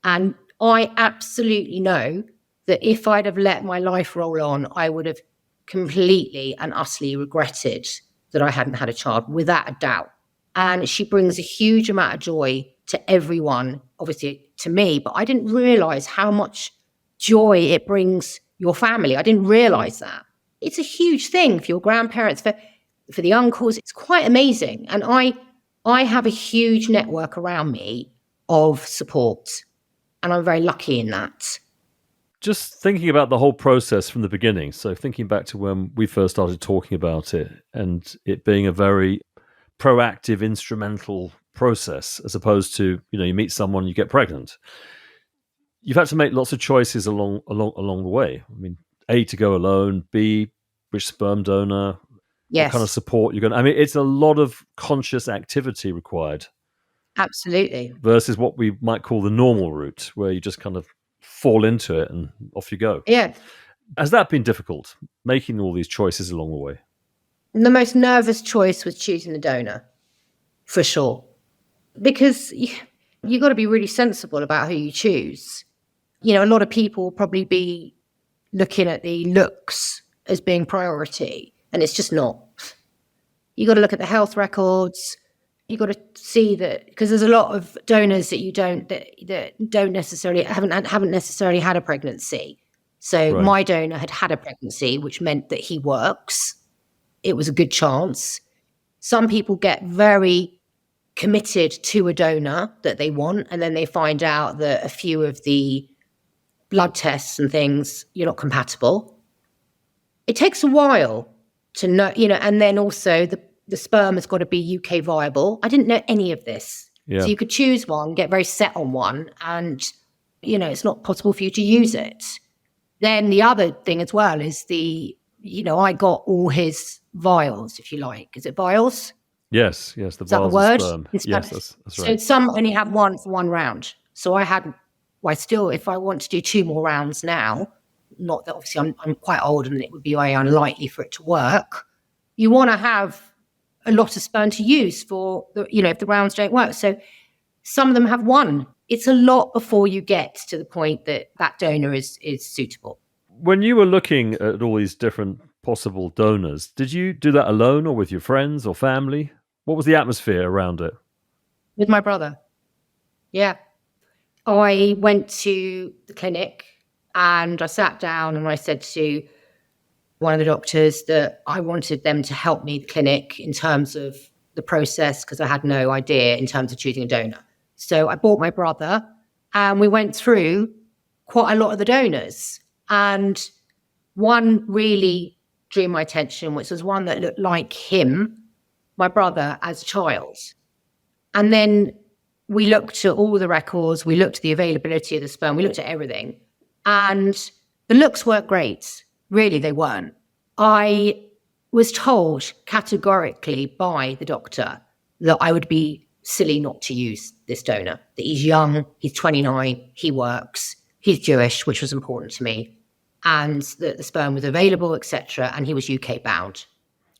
and I absolutely know that if I'd have let my life roll on, I would have completely and utterly regretted that I hadn't had a child, without a doubt. And she brings a huge amount of joy to everyone, obviously to me, but I didn't realize how much joy it brings your family. I didn't realize that. It's a huge thing for your grandparents, for the uncles. It's quite amazing. And I have a huge network around me of support, and I'm very lucky in that.
Just thinking about the whole process from the beginning, so thinking back to when we first started talking about it and it being a very proactive, instrumental process, as opposed to, you meet someone, you get pregnant. You've had to make lots of choices along the way. I mean, A, to go alone, B, which sperm donor,
Yes.
what kind of support you're going to... I mean, it's a lot of conscious activity required.
Absolutely.
Versus what we might call the normal route, where you just kind of fall into it and off you go.
Yeah.
Has that been difficult, making all these choices along the way?
The most nervous choice was choosing the donor, for sure. Because you got to be really sensible about who you choose. A lot of people will probably be looking at the looks as being priority, and it's just not. You got to look at the health records. You got to see that, because there's a lot of donors that that don't necessarily haven't necessarily had a pregnancy. So
Right.
My donor had a pregnancy, which meant that he works. It was a good chance. Some people get very committed to a donor that they want, and then they find out that a few of the blood tests and things, you're not compatible. It takes a while to know, and then also the sperm has got to be UK viable. I didn't know any of this.
Yeah.
So you could choose one, get very set on one, and, it's not possible for you to use it. Then the other thing as well is I got all his vials, if you like. Is it vials?
Yes, the
Is that the
vials
word?
of sperm.
In
Yes,
Spanish?
that's
So
right.
some only have one for one round. So if I want to do 2 more rounds now, not that obviously I'm quite old and it would be very unlikely for it to work. You want to have a lot of sperm to use for if the rounds don't work. So some of them have one. It's a lot before you get to the point that donor is suitable.
When you were looking at all these different possible donors, did you do that alone or with your friends or family? What was the atmosphere around it?
With my brother. Yeah. I went to the clinic and I sat down and I said to one of the doctors that I wanted them to help me, the clinic, in terms of the process, because I had no idea in terms of choosing a donor. So I brought my brother and we went through quite a lot of the donors. And one really drew my attention, which was one that looked like him, my brother, as a child. And then we looked at all the records, we looked at the availability of the sperm, we looked at everything. And the looks weren't great. Really, they weren't. I was told categorically by the doctor that I would be silly not to use this donor, that he's young, he's 29, he works, he's Jewish, which was important to me, and that the sperm was available, etc., and he was UK bound.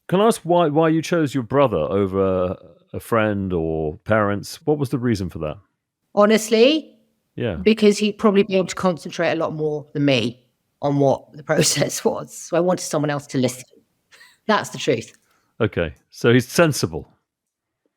Can I ask why you chose your brother over a friend or parents? What was the reason for that?
Honestly,
Yeah.
because he'd probably be able to concentrate a lot more than me on what the process was. So I wanted someone else to listen. That's the truth.
Okay. So he's sensible.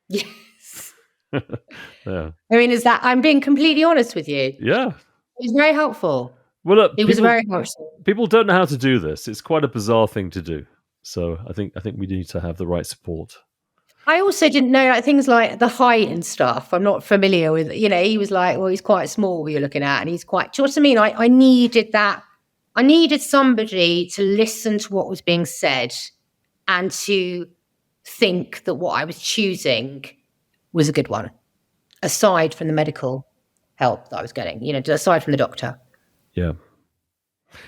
Yes.
Yeah.
I mean, I'm being completely honest with you.
Yeah.
It was very helpful.
Well, look,
It was very helpful.
people don't know how to do this. It's quite a bizarre thing to do. So I think we need to have the right support.
I also didn't know things like the height and stuff. I'm not familiar with, he was like, well, he's quite small you're looking at, and he's quite, do you know what I mean? I needed that. I needed somebody to listen to what was being said and to think that what I was choosing was a good one, aside from the medical help that I was getting, aside from the doctor.
Yeah.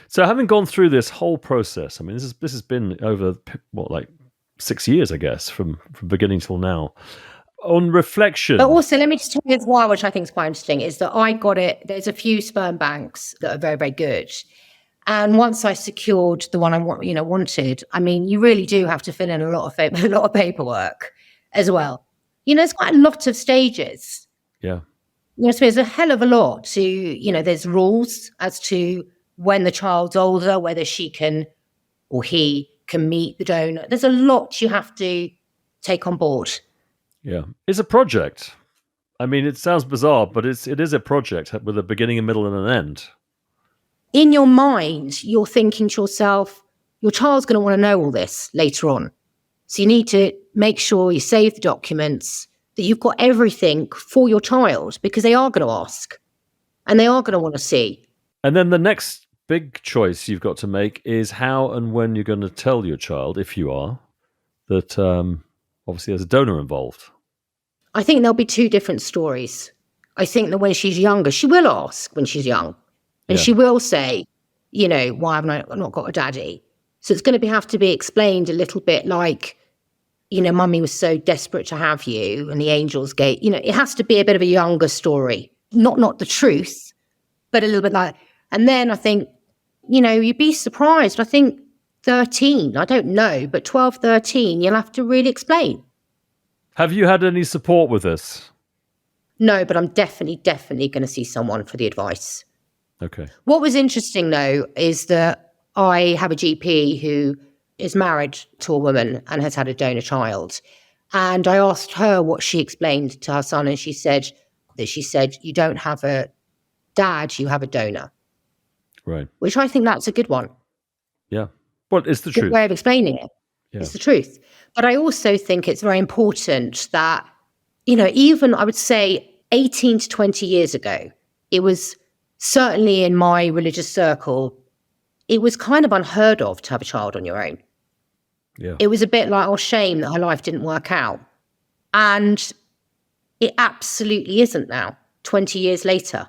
So having gone through this whole process, I mean, this has been over, 6 years, I guess, from beginning till now. On reflection.
But also, let me just tell you as well, which I think is quite interesting, is that I got it. There's a few sperm banks that are very, very good. And once I secured the one I wanted, I mean, you really do have to fill in a lot of paperwork as well. There's quite a lot of stages.
Yeah.
So there's a hell of a lot to, there's rules as to when the child's older, whether she can or he can meet the donor. There's a lot you have to take on board.
Yeah. It's a project. I mean, it sounds bizarre, but it is a project with a beginning, a middle, and an end.
In your mind, you're thinking to yourself, your child's going to want to know all this later on. So you need to make sure you save the documents, that you've got everything for your child, because they are going to ask and they are going to want to see.
And then the next big choice you've got to make is how and when you're going to tell your child, if you are, that obviously there's a donor involved.
I think there'll be two different stories. I think that when she's younger, she will ask when she's young. And she will say, why haven't I not got a daddy? So it's going to have to be explained a little bit like, mummy was so desperate to have you and the angels gate. It has to be a bit of a younger story. Not the truth, but a little bit like. And then I think, you'd be surprised. I think 13, I don't know, but 12, 13, you'll have to really explain.
Have you had any support with this?
No, but I'm definitely going to see someone for the advice.
Okay.
What was interesting, though, is that I have a GP who is married to a woman and has had a donor child. And I asked her what she explained to her son, and she said, you don't have a dad, you have a donor.
Right.
Which I think that's a good one.
Yeah. Well, it's the truth.
Good way of explaining it. Yeah. It's the truth. But I also think it's very important that, even I would say 18 to 20 years ago, it was certainly in my religious circle, it was kind of unheard of to have a child on your own.
Yeah.
It was a bit like, shame that her life didn't work out. And it absolutely isn't now, 20 years later.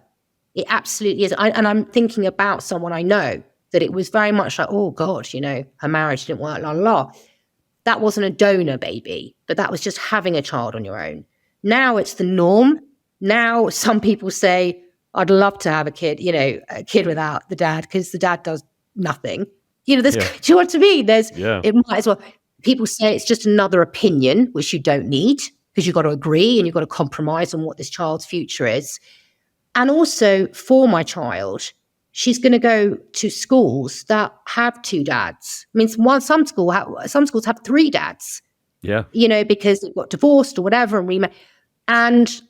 It absolutely isn't. And I'm thinking about someone I know that it was very much like, oh God, her marriage didn't work, la, la, la. That wasn't a donor baby, but that was just having a child on your own. Now it's the norm. Now some people say, I'd love to have a kid without the dad, because the dad does nothing. Do you know what I mean? It might as well. People say it's just another opinion, which you don't need, because you've got to agree and you've got to compromise on what this child's future is. And also for my child, she's going to go to schools that have two dads. I mean, some schools have three dads.
Yeah.
Because they've got divorced or whatever, and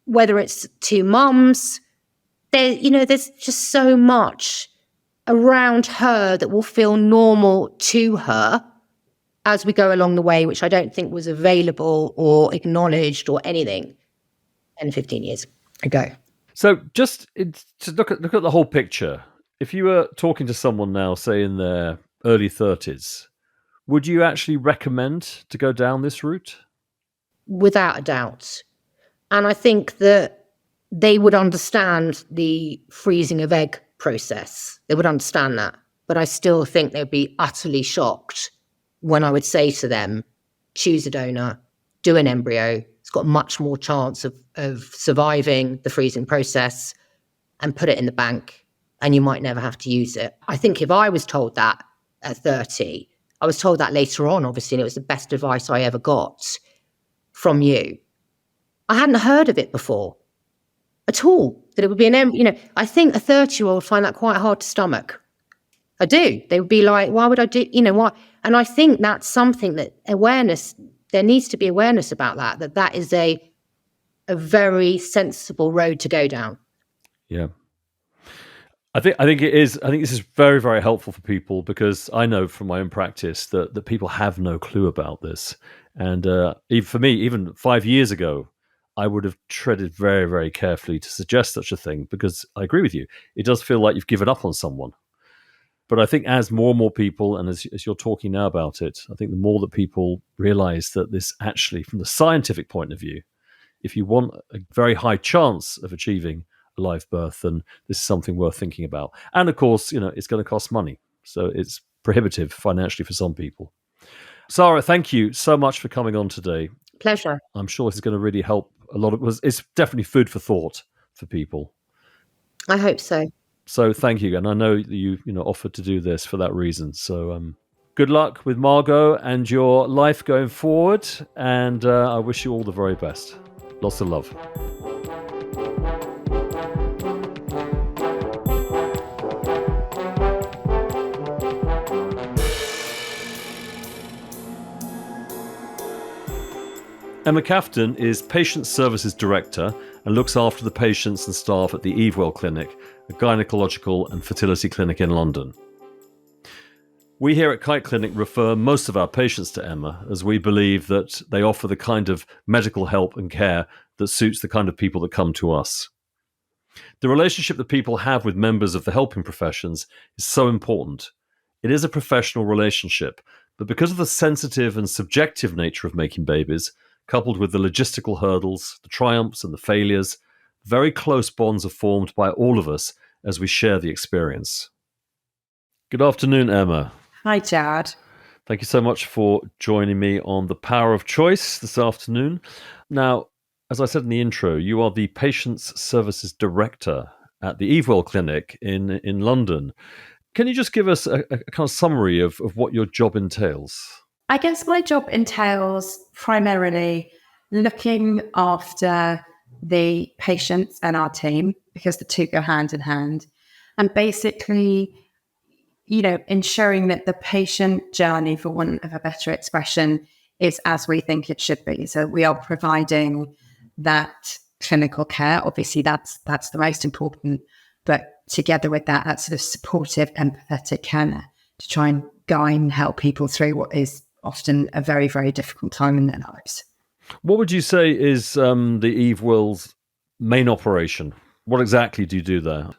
whether it's two mums, there's just so much around her that will feel normal to her as we go along the way, which I don't think was available or acknowledged or anything 10, 15 years ago.
So to look at the whole picture. If you were talking to someone now, say in their early 30s, would you actually recommend to go down this route?
Without a doubt. And I think that they would understand the freezing of egg process. They would understand that. But I still think they'd be utterly shocked when I would say to them, choose a donor, do an embryo. It's got much more chance of surviving the freezing process, and put it in the bank, and you might never have to use it. I think if I was told that at 30, I was told that later on, obviously, and it was the best advice I ever got from you. I hadn't heard of it before at all, that it would be I think a 30-year-old would find that quite hard to stomach. I do. They would be like, why would I do, why? And I think that's something that there needs to be awareness about that is a very sensible road to go down.
Yeah. I think it is. I think this is very, very helpful for people, because I know from my own practice that people have no clue about this. And even for me, even 5 years ago, I would have treaded very, very carefully to suggest such a thing, because I agree with you. It does feel like you've given up on someone. But I think as more and more people, and as you're talking now about it, I think the more that people realize that this actually, from the scientific point of view, if you want a very high chance of achieving a live birth, then this is something worth thinking about. And of course, it's going to cost money. So it's prohibitive financially for some people. Sarah, thank you so much for coming on today.
Pleasure.
I'm sure this is going to really help a lot of. It's definitely food for thought for people.
I hope so.
So thank you. And I know that you offered to do this for that reason. So good luck with Margot and your life going forward. And I wish you all the very best. Lots of love. Emma Kafton is Patient Services Director and looks after the patients and staff at the Evewell Clinic, a gynecological and fertility clinic in London. We here at Kite Clinic refer most of our patients to Emma, as we believe that they offer the kind of medical help and care that suits the kind of people that come to us. The relationship that people have with members of the helping professions is so important. It is a professional relationship, but because of the sensitive and subjective nature of making babies, coupled with the logistical hurdles, the triumphs and the failures, very close bonds are formed by all of us as we share the experience. Good afternoon, Emma.
Hi, Gerad.
Thank you so much for joining me on The Power of Choice this afternoon. Now, as I said in the intro, you are the Patients Services Director at the Evewell Clinic in London. Can you just give us a kind of summary of what your job entails?
I guess my job entails primarily looking after the patients and our team, because the two go hand in hand, and basically, ensuring that the patient journey, for want of a better expression, is as we think it should be. So we are providing that clinical care. Obviously, that's the most important, but together with that sort of supportive, empathetic care to try and guide and help people through what is often a very, very difficult time in their lives.
What would you say is the Evewell's main operation? What exactly do you do there?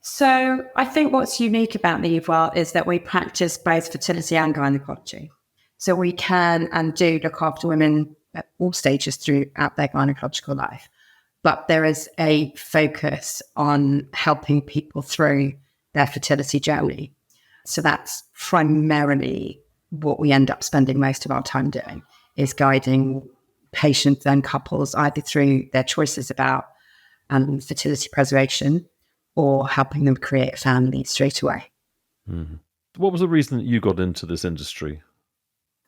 So I think what's unique about the Evewell is that we practice both fertility and gynecology. So we can and do look after women at all stages throughout their gynecological life. But there is a focus on helping people through their fertility journey. So that's primarily what we end up spending most of our time doing, is guiding patients and couples either through their choices about fertility preservation or helping them create a family straight away.
Mm-hmm. What was the reason that you got into this industry?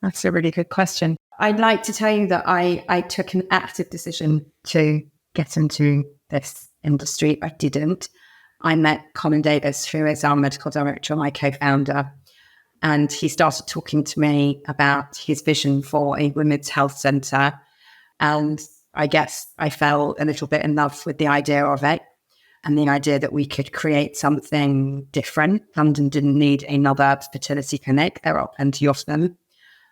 That's a really good question. I'd like to tell you that I took an active decision to get into this industry. I didn't. I met Colin Davis, who is our medical director, my co-founder, and he started talking to me about his vision for a women's health centre. And I guess I fell a little bit in love with the idea of it. and the idea that we could create something different. London didn't need another fertility clinic. There are plenty of them.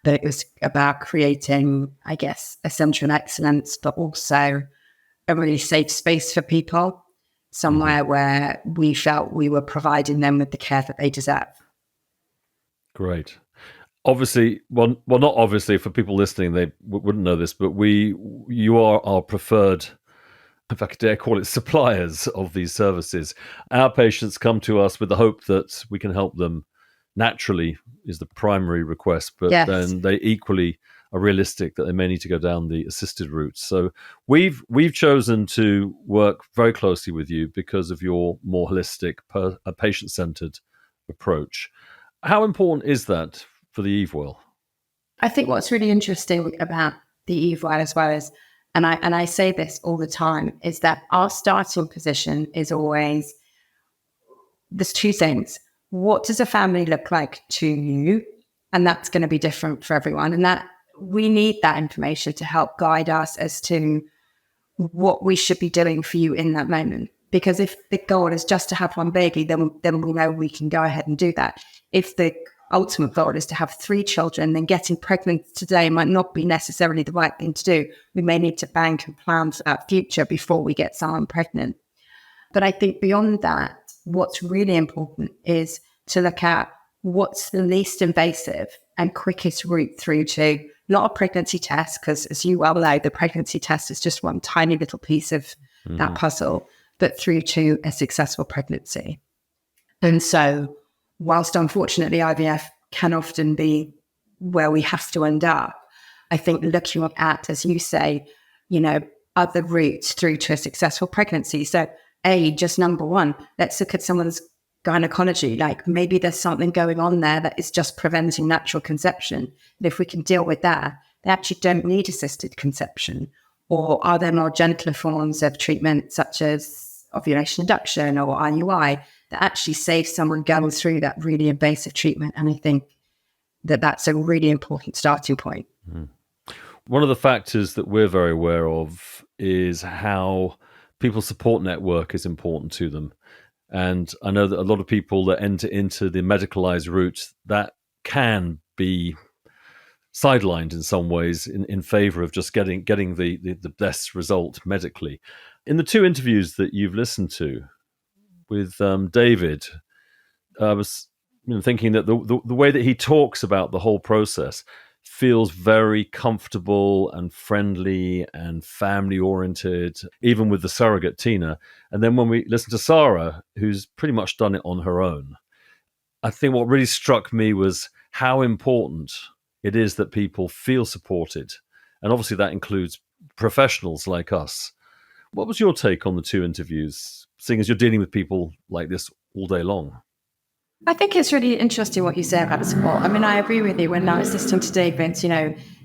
But it was about creating, I guess, a centre of excellence, but also a really safe space for people, somewhere where we felt we were providing them with the care that they deserve.
Great. Obviously, well, not obviously for people listening, they wouldn't know this, but you are our preferred, if I could dare call it, suppliers of these services. Our patients come to us with the hope that we can help them naturally is the primary request, but then they equally are realistic that they may need to go down the assisted route. So we've chosen to work very closely with you because of your more holistic, patient-centered approach. How important is that for the Evewell?
I think what's really interesting about the Evewell as well is, and I say this all the time, is that our starting position is always, there's two things. What does a family look like to you? And that's going to be different for everyone. And that we need that information to help guide us as to what we should be doing for you in that moment. Because if the goal is just to have one baby, then we know we can go ahead and do that. If the ultimate goal is to have 3 children, then getting pregnant today might not be necessarily the right thing to do. We may need to bank and plan for that future before we get someone pregnant. But I think beyond that, what's really important is to look at what's the least invasive and quickest route through to not a pregnancy test, because as you well know, the pregnancy test is just one tiny little piece of that puzzle, but through to a successful pregnancy. And so whilst unfortunately IVF can often be where we have to end up, I think looking at, as you say, other routes through to a successful pregnancy. So just number one, let's look at someone's gynecology. Like maybe there's something going on there that is just preventing natural conception. And if we can deal with that, they actually don't need assisted conception. Or are there more gentler forms of treatment such as ovulation induction or IUI that actually save someone going through that really invasive treatment? And I think that that's a really important starting point.
One of the factors that we're very aware of is how people's support network is important to them. And I know that a lot of people that enter into the medicalized route, that can be sidelined in some ways in favor of just getting the best result medically. In the 2 interviews that you've listened to with David, I was thinking that the way that he talks about the whole process feels very comfortable and friendly and family-oriented, even with the surrogate, Tina. And then when we listen to Sarah, who's pretty much done it on her own, I think what really struck me was how important it is that people feel supported. And obviously that includes professionals like us. What was your take on the 2 interviews, seeing as you're dealing with people like this all day long?
I think it's really interesting what you say about support. I mean, I agree with you. When I was listening to David,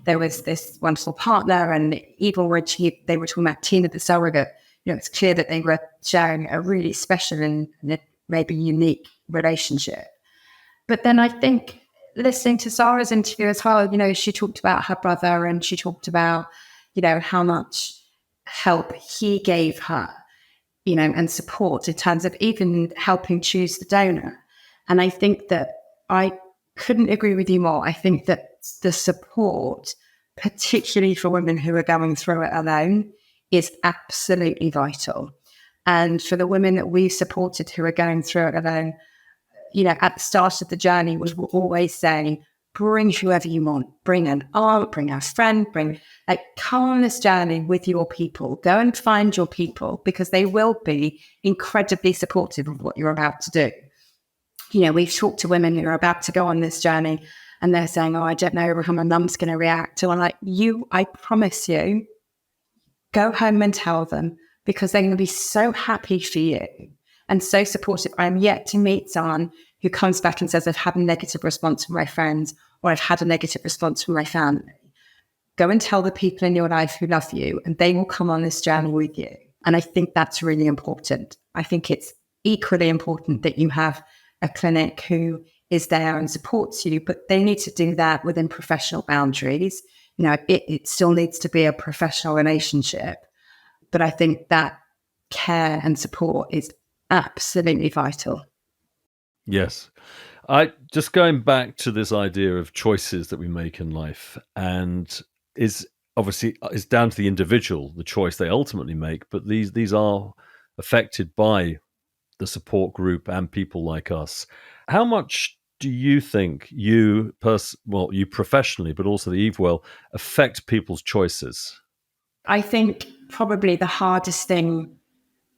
there was this wonderful partner, and even when they were talking about Tina, the surrogate, it's clear that they were sharing a really special and maybe unique relationship. But then I think listening to Sarah's interview as well, she talked about her brother, and she talked about, how much help he gave her, and support in terms of even helping choose the donor. And I think that I couldn't agree with you more. I think that the support, particularly for women who are going through it alone, is absolutely vital. And for the women that we've supported who are going through it alone, at the start of the journey, we were always saying, bring whoever you want, bring an aunt, bring a friend, come on this journey with your people, go and find your people, because they will be incredibly supportive of what you're about to do. We've talked to women who are about to go on this journey and they're saying, I don't know how my mum's going to react. And I'm like, I promise you, go home and tell them, because they're going to be so happy for you and so supportive. I'm yet to meet someone who comes back and says, I've had a negative response from my friends, or I've had a negative response from my family. Go and tell the people in your life who love you, and they will come on this journey with you. And I think that's really important. I think it's equally important that you have a clinic who is there and supports you, but they need to do that within professional boundaries. It still needs to be a professional relationship. But I think that care and support is absolutely vital.
Yes. I just going back to this idea of choices that we make in life, and is obviously is down to the individual, the choice they ultimately make, but these are affected by the support group and people like us. How much do you think you professionally, but also the Evewell, affect people's choices?
I think probably the hardest thing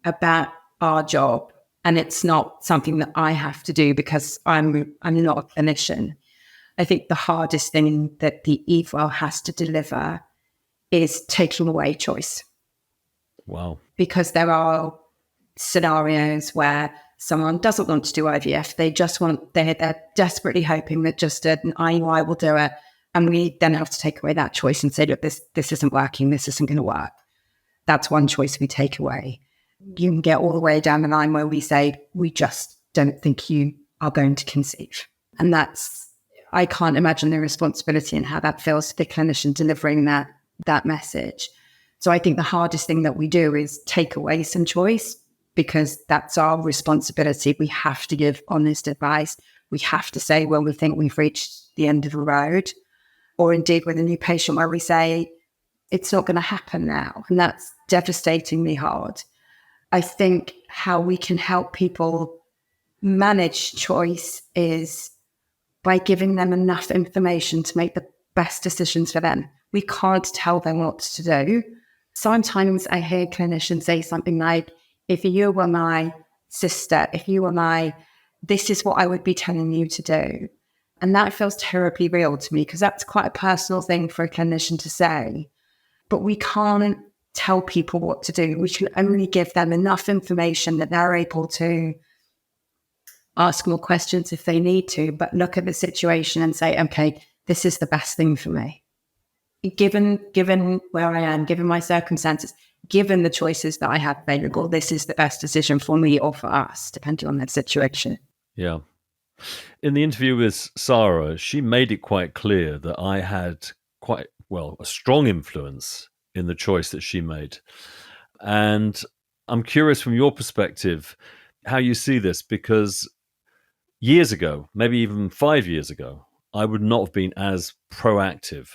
about our job, and it's not something that I have to do because I'm not a clinician. I think the hardest thing that the Evewell has to deliver is taking away choice.
Wow.
Because there are scenarios where someone doesn't want to do IVF. They're desperately hoping that just an IUI will do it. And we then have to take away that choice and say, look, this isn't working. This isn't going to work. That's one choice we take away. You can get all the way down the line where we say, we just don't think you are going to conceive. And I can't imagine the responsibility and how that feels to the clinician delivering that message. So I think the hardest thing that we do is take away some choice, because that's our responsibility. We have to give honest advice. We have to say when we think we've reached the end of the road, or indeed with a new patient where we say, it's not going to happen now. And that's devastatingly hard. I think how we can help people manage choice is by giving them enough information to make the best decisions for them. We can't tell them what to do. Sometimes I hear clinicians say something like, if you were my sister, this is what I would be telling you to do. And that feels terribly real to me, because that's quite a personal thing for a clinician to say. But we can't tell people what to do. We can only give them enough information that they're able to ask more questions if they need to, but look at the situation and say, okay, this is the best thing for me. Given where I am, given my circumstances, given the choices that I have available, this is the best decision for me or for us, depending on that situation.
Yeah. In the interview with Sarah, she made it quite clear that I had a strong influence in the choice that she made. And I'm curious from your perspective how you see this, because years ago, maybe even 5 years ago, I would not have been as proactive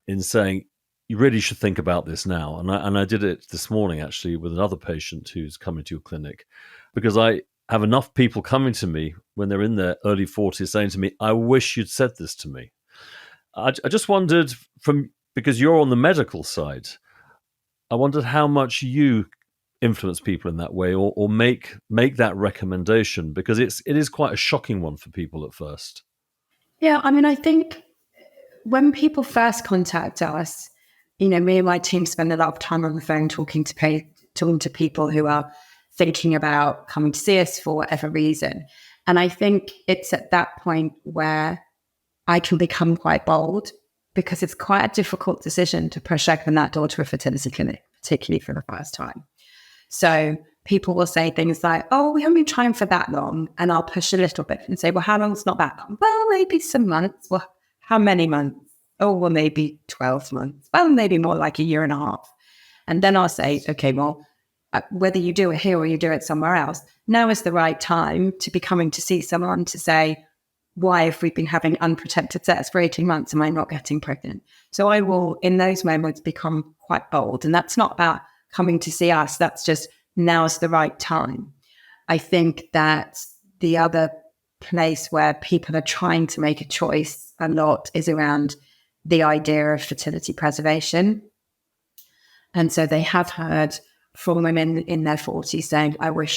in saying, you really should think about this now. And I did it this morning, actually, with another patient who's coming to your clinic, because I have enough people coming to me when they're in their early 40s saying to me, I wish you'd said this to me. I just wondered, because you're on the medical side, I wondered how much you influence people in that way, or make that recommendation, because it is quite a shocking one for people at first.
Yeah, I mean, I think when people first contact us, me and my team spend a lot of time on the phone talking to people who are thinking about coming to see us for whatever reason. And I think it's at that point where I can become quite bold, because it's quite a difficult decision to push open that door to a fertility clinic, particularly for the first time. So people will say things like, oh, we haven't been trying for that long. And I'll push a little bit and say, well, how long's not that long? Well, maybe some months. Well, how many months? Oh, well, maybe 12 months. Well, maybe more like a year and a half. And then I'll say, okay, well, whether you do it here or you do it somewhere else, now is the right time to be coming to see someone to say, why have we been having unprotected sex for 18 months? Am I not getting pregnant? So I will, in those moments, become quite bold. And that's not about coming to see us. That's just, now's the right time. I think that the other place where people are trying to make a choice a lot is around the idea of fertility preservation. And so they have heard from women in their 40s saying, I wish.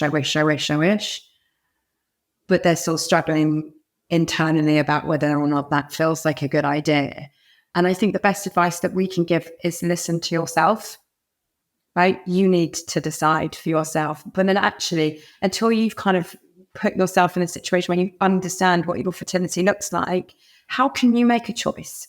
But they're still struggling internally about whether or not that feels like a good idea. And I think the best advice that we can give is listen to yourself, right? You need to decide for yourself. But then actually, until you've kind of put yourself in a situation where you understand what your fertility looks like, how can you make a choice?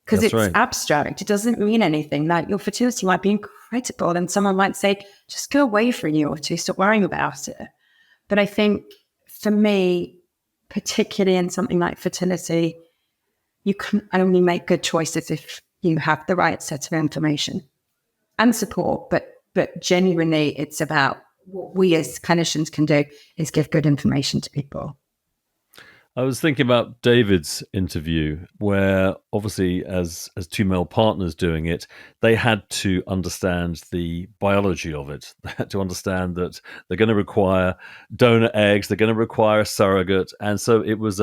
Because it's right. Abstract. It doesn't mean anything. Like, your fertility might be incredible, and someone might say, just go away for a year or two, stop worrying about it. But I think for me, particularly in something like fertility, you can only make good choices if you have the right set of information and support, but But genuinely, it's about what we as clinicians can do is give good information to people.
I was thinking about David's interview, where obviously as two male partners doing it, they had to understand the biology of it. They had to understand that they're going to require donor eggs, they're going to require a surrogate. And so it was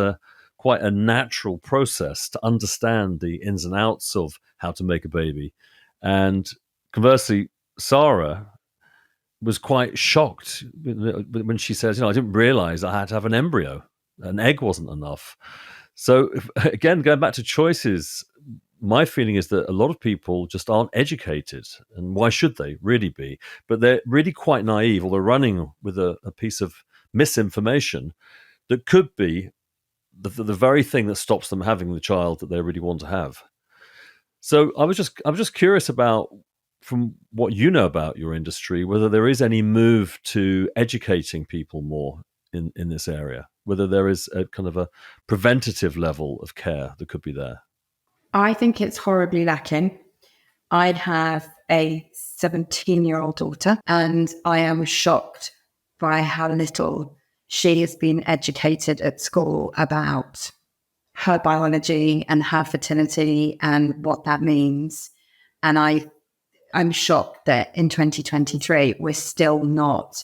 quite a natural process to understand the ins and outs of how to make a baby. And conversely, Sarah was quite shocked when she says, I didn't realize I had to have an embryo. An egg wasn't enough. So again, going back to choices, my feeling is that a lot of people just aren't educated. And why should they really be? But they're really quite naive, or they're running with a piece of misinformation that could be the very thing that stops them having the child that they really want to have. So I was just curious about, from what you know about your industry, whether there is any move to educating people more in this area, whether there is a kind of a preventative level of care that could be there.
I think it's horribly lacking. I have a 17-year-old daughter, and I am shocked by how little she has been educated at school about her biology and her fertility and what that means. And I'm shocked that in 2023, we're still not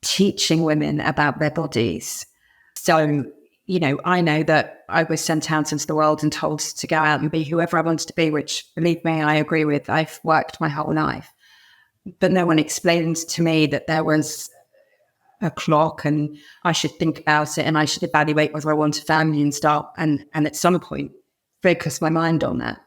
teaching women about their bodies. So, I know that I was sent out into the world and told to go out and be whoever I wanted to be, which, believe me, I agree with. I've worked my whole life. But no one explained to me that there was a clock and I should think about it and I should evaluate whether I want a family and start and at some point focus my mind on that.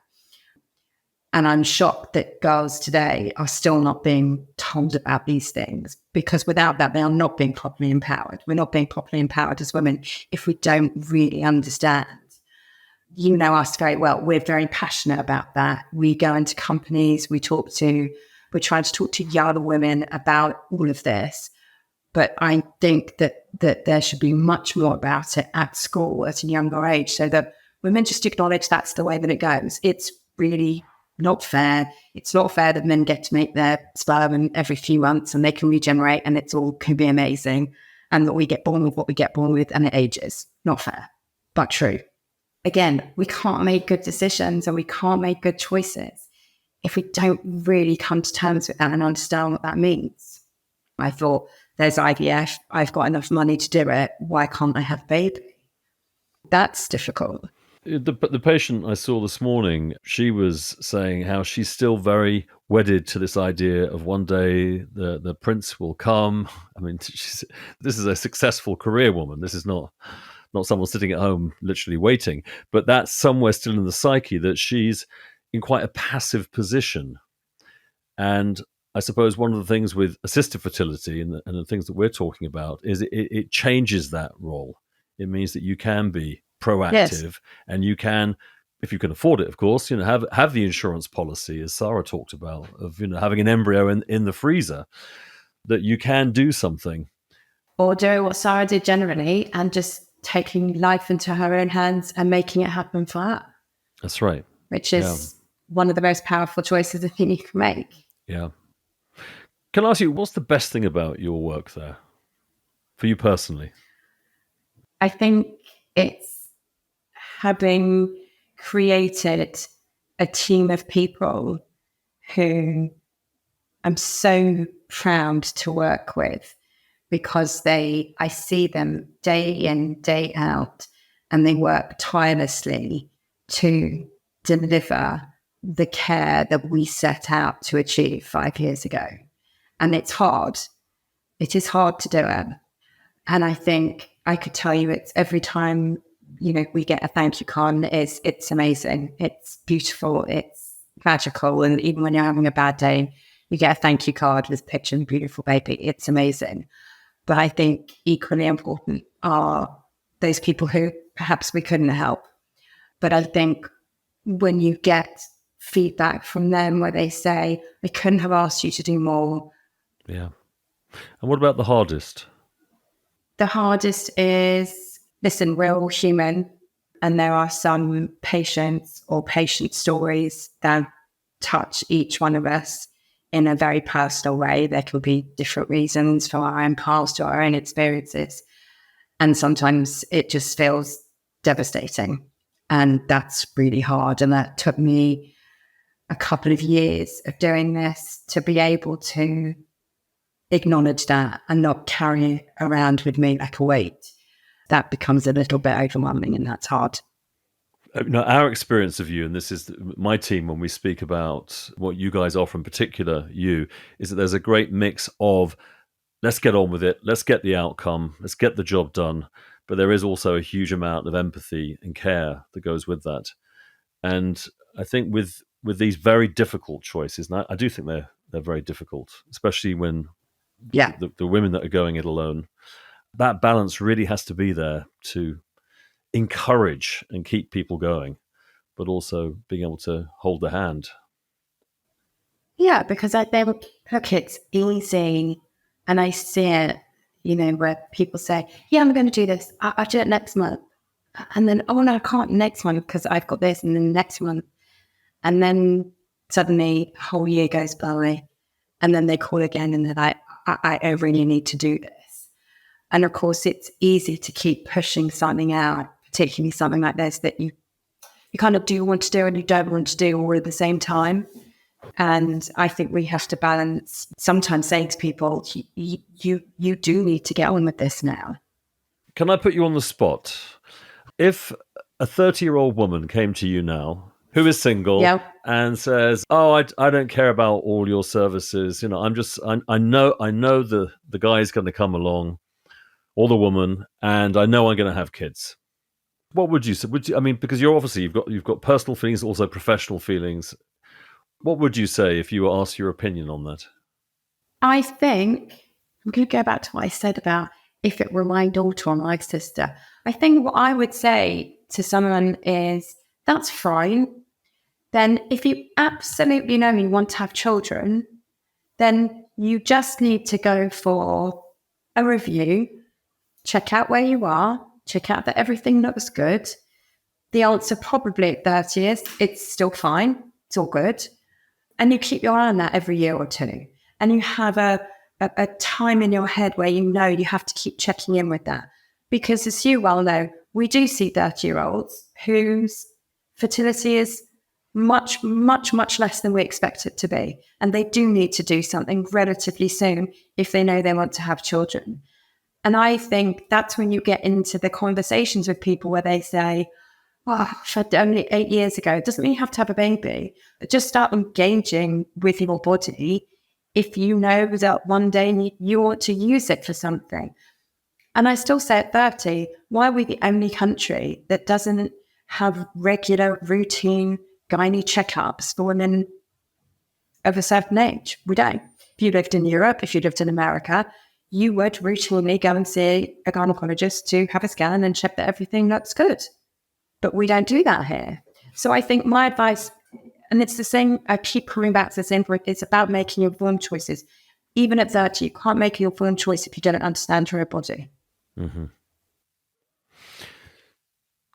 And I'm shocked that girls today are still not being told about these things, because without that, they are not being properly empowered. We're not being properly empowered as women if we don't really understand. You know us very well. We're very passionate about that. We go into companies, we're trying to talk to young women about all of this. But I think that there should be much more about it at school at a younger age, so that women just acknowledge that's the way that it goes. It's really not fair. It's not fair that men get to make their sperm every few months and they can regenerate and it's all can be amazing, and that we get born with what we get born with and it ages. Not fair, but true. Again, we can't make good decisions and we can't make good choices if we don't really come to terms with that and understand what that means. I thought, there's IVF, I've got enough money to do it, why can't I have a baby? That's difficult.
The patient I saw this morning, she was saying how she's still very wedded to this idea of one day the prince will come. I mean, this is a successful career woman. This is not someone sitting at home literally waiting, but that's somewhere still in the psyche that she's in quite a passive position. And I suppose one of the things with assisted fertility and the things that we're talking about is it changes that role. It means that you can be proactive, yes, and you can, if you can afford it, of course, have the insurance policy, as Sarah talked about, of having an embryo in the freezer, that you can do something.
Or doing what Sarah did generally and just taking life into her own hands and making it happen for her.
That's right.
Which is one of the most powerful choices I think you can make.
Yeah. Can I ask you, what's the best thing about your work there, for you personally?
I think it's having created a team of people who I'm so proud to work with, because I see them day in, day out, and they work tirelessly to deliver the care that we set out to achieve 5 years ago. And it's hard. It is hard to do it. And I think I could tell you it's every time, we get a thank you card, and it's amazing. It's beautiful. It's magical. And even when you're having a bad day, you get a thank you card with a picture of a beautiful baby. It's amazing. But I think equally important are those people who perhaps we couldn't help. But I think when you get feedback from them where they say, we couldn't have asked you to do more.
Yeah. And what about the hardest?
The hardest is, listen, we're all human, and there are some patients or patient stories that touch each one of us in a very personal way. There could be different reasons for our own past or our own experiences. And sometimes it just feels devastating. And that's really hard. And that took me a couple of years of doing this to be able to acknowledge that and not carry it around with me like a weight. That becomes a little bit overwhelming, and that's hard.
Our experience of you, and this is my team when we speak about what you guys offer, in particular you, is that there's a great mix of let's get on with it, let's get the outcome, let's get the job done. But there is also a huge amount of empathy and care that goes with that. And I think with these very difficult choices, and I do think they're very difficult, especially when the women that are going it alone, that balance really has to be there to encourage and keep people going, but also being able to hold the hand.
Yeah, because I think, look, it's easy. And I see it, where people say, yeah, I'm going to do this. I'll do it next month. And then, oh, no, I can't next month because I've got this, and then next month. And then suddenly a whole year goes by, and then they call again and they're like, I really need to do this. And of course, it's easy to keep pushing something out, particularly something like this that you kind of do want to do and you don't want to do all at the same time. And I think we have to balance, sometimes saying to people, you do need to get on with this now.
Can I put you on the spot? If a 30-year-old woman came to you now, who is single, and says, "Oh, I don't care about all your services. I know the guy's going to come along, or the woman, and I know I'm going to have kids." What would you say? Because you've got personal feelings, also professional feelings. What would you say if you were asked your opinion on that?
I think I'm going to go back to what I said about if it were my daughter or my sister. I think what I would say to someone is, that's fine. Then if you absolutely know you want to have children, then you just need to go for a review, check out where you are, check out that everything looks good. The answer probably at 30 is, it's still fine, it's all good. And you keep your eye on that every year or two. And you have a time in your head where you know you have to keep checking in with that. Because as you well know, we do see 30-year-olds whose fertility is much, much, much less than we expect it to be. And they do need to do something relatively soon if they know they want to have children. And I think that's when you get into the conversations with people where they say, "Oh, I've had only 8 years ago." It doesn't mean you have to have a baby. Just start engaging with your body if you know that one day you want to use it for something. And I still say at 30, why are we the only country that doesn't have regular, routine gynae checkups for women of a certain age? We don't. If you lived in Europe, if you lived in America, you would routinely go and see a gynecologist to have a scan and check that everything looks good. But we don't do that here. So I think my advice, and it's the same, I keep coming back to the same point, it's about making informed choices. Even at 30, you can't make an informed choice if you don't understand your body.
Mm-hmm.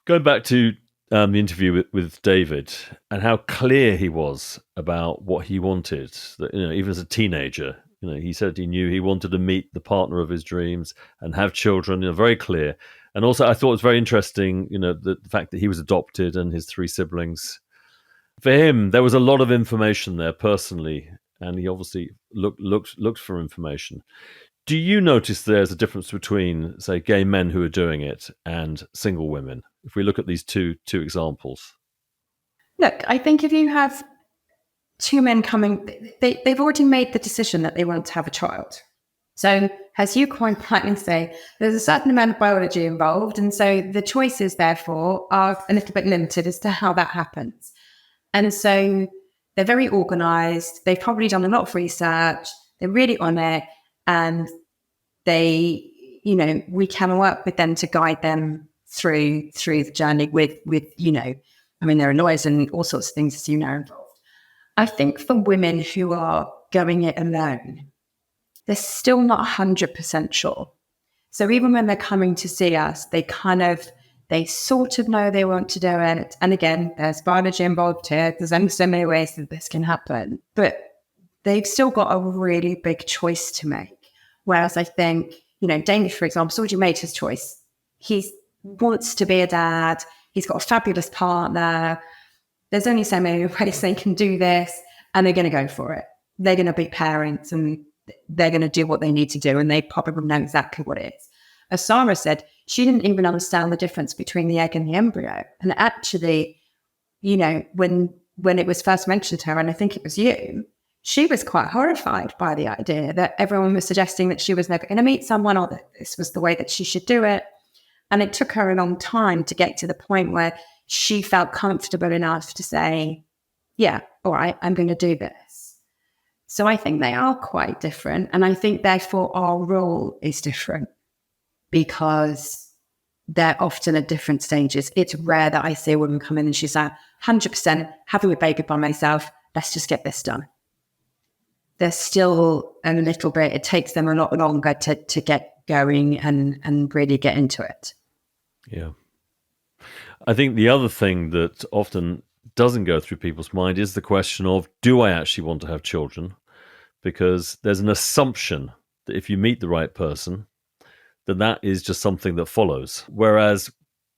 Going back to the interview with David and how clear he was about what he wanted, that, even as a teenager, he said he knew he wanted to meet the partner of his dreams and have children, very clear. And also I thought it was very interesting, the fact that he was adopted and his 3 siblings. For him, there was a lot of information there personally, and he obviously looked for information. Do you notice there's a difference between, say, gay men who are doing it and single women? If we look at these two examples.
Look, I think if you have 2 men coming, they've already made the decision that they want to have a child. So as you quite rightly say, there's a certain amount of biology involved. And so the choices, therefore, are a little bit limited as to how that happens. And so they're very organized. They've probably done a lot of research. They're really on it. And they, we can work with them to guide them through the journey with, there are lawyers and all sorts of things, as you know, involved. I think for women who are going it alone, they're still not 100% sure. So even when they're coming to see us, they sort of know they want to do it. And again, there's biology involved here. There's only so many ways that this can happen. But they've still got a really big choice to make. Whereas I think, Danish, for example, already made his choice. He wants to be a dad. He's got a fabulous partner. There's only so many ways they can do this, and they're going to go for it. They're going to be parents, and they're going to do what they need to do, and they probably know exactly what it is. As Sarah said, she didn't even understand the difference between the egg and the embryo. And actually, when it was first mentioned to her, and I think it was you, she was quite horrified by the idea that everyone was suggesting that she was never going to meet someone, or that this was the way that she should do it. And it took her a long time to get to the point where she felt comfortable enough to say, yeah, all right, I'm going to do this. So I think they are quite different. And I think, therefore, our role is different because they're often at different stages. It's rare that I see a woman come in and she's like, 100% having a baby by myself, let's just get this done. There's still a little bit, it takes them a lot longer to get going and really get into it.
Yeah. I think the other thing that often doesn't go through people's mind is the question of, do I actually want to have children? Because there's an assumption that if you meet the right person, then that is just something that follows. Whereas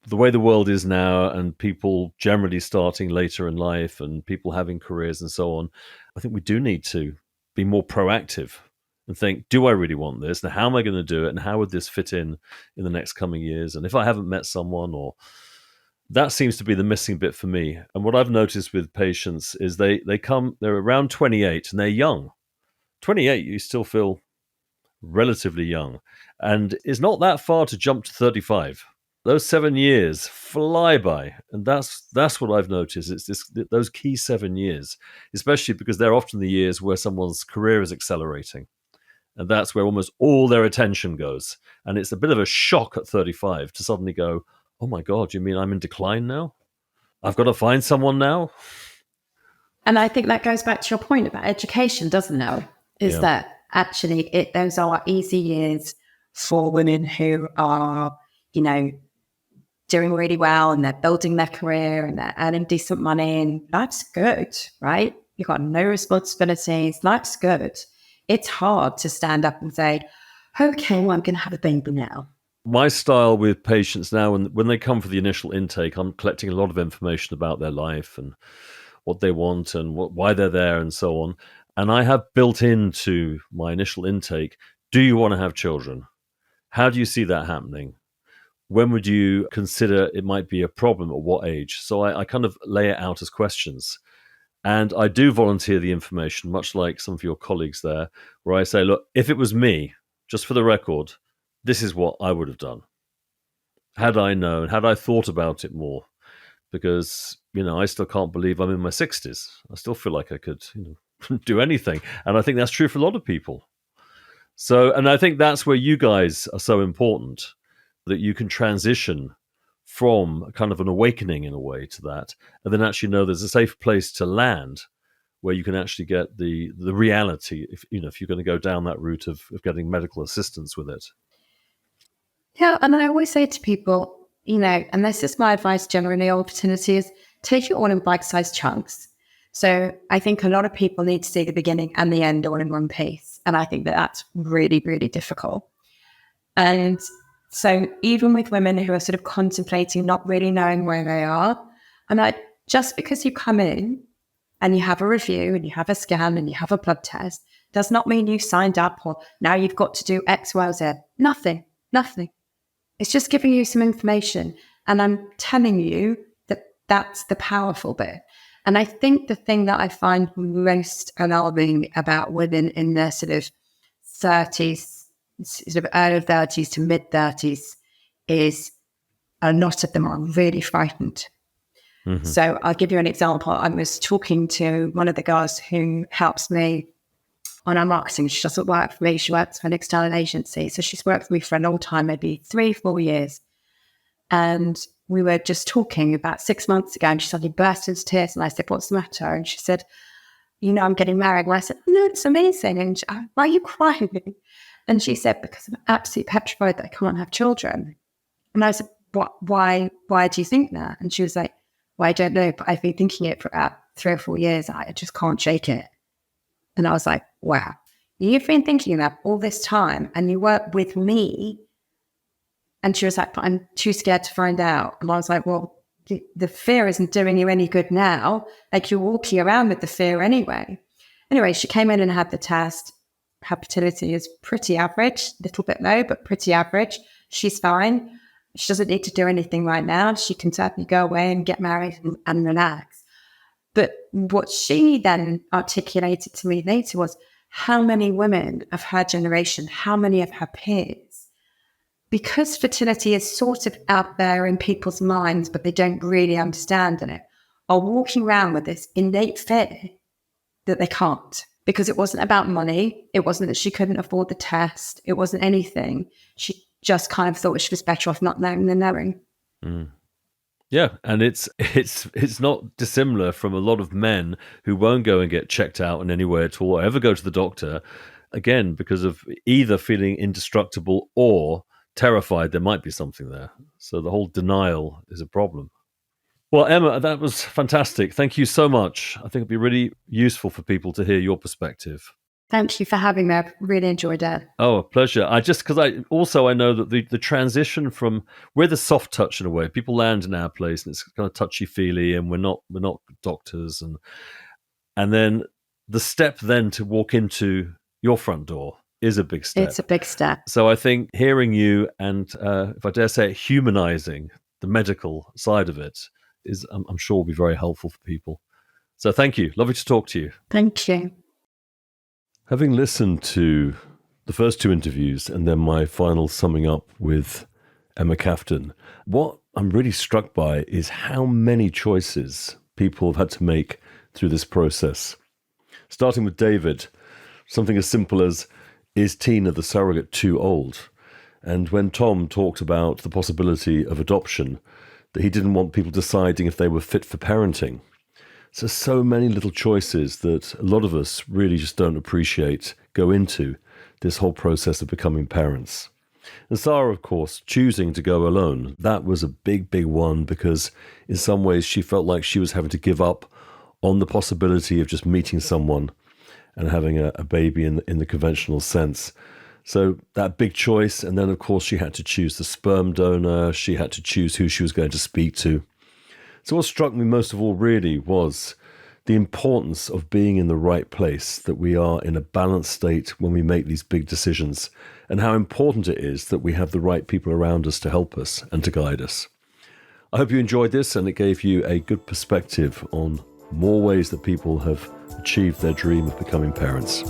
the way the world is now, and people generally starting later in life and people having careers and so on, I think we do need to be more proactive and think, do I really want this? And how am I going to do it? And how would this fit in the next coming years? And if I haven't met someone, or that seems to be the missing bit for me. And what I've noticed with patients is they're around 28 and they're young. 28, you still feel relatively young. And it's not that far to jump to 35. Those 7 years fly by, and that's what I've noticed. It's those key 7 years, especially because they're often the years where someone's career is accelerating, and that's where almost all their attention goes. And it's a bit of a shock at 35 to suddenly go, "Oh my God, you mean I'm in decline now? I've got to find someone now."
And I think that goes back to your point about education, doesn't it? Is that actually those are easy years for women who are, doing really well, and they're building their career and they're earning decent money, and life's good, right? You've got no responsibilities. Life's good. It's hard to stand up and say, okay, well, I'm going to have a baby now.
My style with patients now, when they come for the initial intake, I'm collecting a lot of information about their life and what they want and why they're there and so on. And I have built into my initial intake, do you want to have children? How do you see that happening? When would you consider it might be a problem, at what age? So I kind of lay it out as questions. And I do volunteer the information, much like some of your colleagues there, where I say, look, if it was me, just for the record, this is what I would have done. Had I known, had I thought about it more, because, I still can't believe I'm in my 60s. I still feel like I could, do anything. And I think that's true for a lot of people. So, and I think that's where you guys are so important, that you can transition from kind of an awakening in a way to that, and then actually know there's a safe place to land where you can actually get the reality if you're going to go down that route of getting medical assistance with it.
Yeah, and I always say to people, and this is my advice generally on fertility, is take it all in bite-sized chunks. So I think a lot of people need to see the beginning and the end all in one piece. And I think that that's really, really difficult. And so even with women who are sort of contemplating, not really knowing where they are, I'm like, just because you come in and you have a review and you have a scan and you have a blood test does not mean you signed up, or now you've got to do X, Y, or Z. Nothing. It's just giving you some information. And I'm telling you that that's the powerful bit. And I think the thing that I find most alarming about women in their sort of 30s, sort of early 30s to mid 30s, is a lot of them are really frightened. Mm-hmm. So I'll give you an example. I was talking to one of the girls who helps me on our marketing. She doesn't work for me. She works for an external agency. So she's worked for me for a long time, maybe 3-4 years. And we were just talking about 6 months ago, and she suddenly burst into tears. And I said, what's the matter? And she said, I'm getting married. And I said, no, it's amazing. And she, why are you crying? And she said, because I'm absolutely petrified that I can't have children. And I said, why do you think that? And she was like, well, I don't know, but I've been thinking it for about 3 or 4 years. I just can't shake it. And I was like, wow, you've been thinking that all this time and you weren't with me. And she was like, but I'm too scared to find out. And I was like, well, the fear isn't doing you any good now. Like, you're walking around with the fear anyway. Anyway, she came in and had the test. Her fertility is pretty average, a little bit low, but pretty average. She's fine. She doesn't need to do anything right now. She can certainly go away and get married and relax. But what she then articulated to me later was how many women of her generation, how many of her peers, because fertility is sort of out there in people's minds, but they don't really understand it, are walking around with this innate fear that they can't. Because it wasn't about money. It wasn't that she couldn't afford the test. It wasn't anything. She just kind of thought she was better off not knowing than knowing.
Mm. Yeah, and it's not dissimilar from a lot of men who won't go and get checked out in any way at all, or ever go to the doctor, again, because of either feeling indestructible or terrified there might be something there. So the whole denial is a problem. Well, Emma, that was fantastic. Thank you so much. I think it'd be really useful for people to hear your perspective.
Thank you for having me. I've really enjoyed it.
Oh, a pleasure. I know that the transition from, we're the soft touch in a way. People land in our place and it's kind of touchy feely, and we're not doctors, and then the step then to walk into your front door is a big step.
It's a big step.
So I think hearing you and, if I dare say it, humanizing the medical side of it is, I'm sure, will be very helpful for people. So thank you. Lovely to talk to you.
Thank you.
Having listened to the first two interviews and then my final summing up with Emma Kafton, what I'm really struck by is how many choices people have had to make through this process. Starting with David, something as simple as, is Tina the surrogate too old? And when Tom talked about the possibility of adoption, that he didn't want people deciding if they were fit for parenting. So many little choices that a lot of us really just don't appreciate go into this whole process of becoming parents. And Sarah, of course, choosing to go alone. That was a big, big one, because in some ways she felt like she was having to give up on the possibility of just meeting someone and having a baby in the conventional sense. So that big choice, and then of course she had to choose the sperm donor, she had to choose who she was going to speak to. So what struck me most of all really was the importance of being in the right place, that we are in a balanced state when we make these big decisions, and how important it is that we have the right people around us to help us and to guide us. I hope you enjoyed this and it gave you a good perspective on more ways that people have achieved their dream of becoming parents.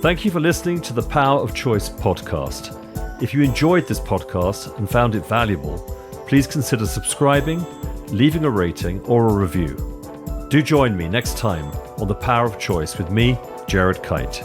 Thank you for listening to the Power of Choice podcast. If you enjoyed this podcast and found it valuable, please consider subscribing, leaving a rating or a review. Do join me next time on The Power of Choice with me, Gerad Kite.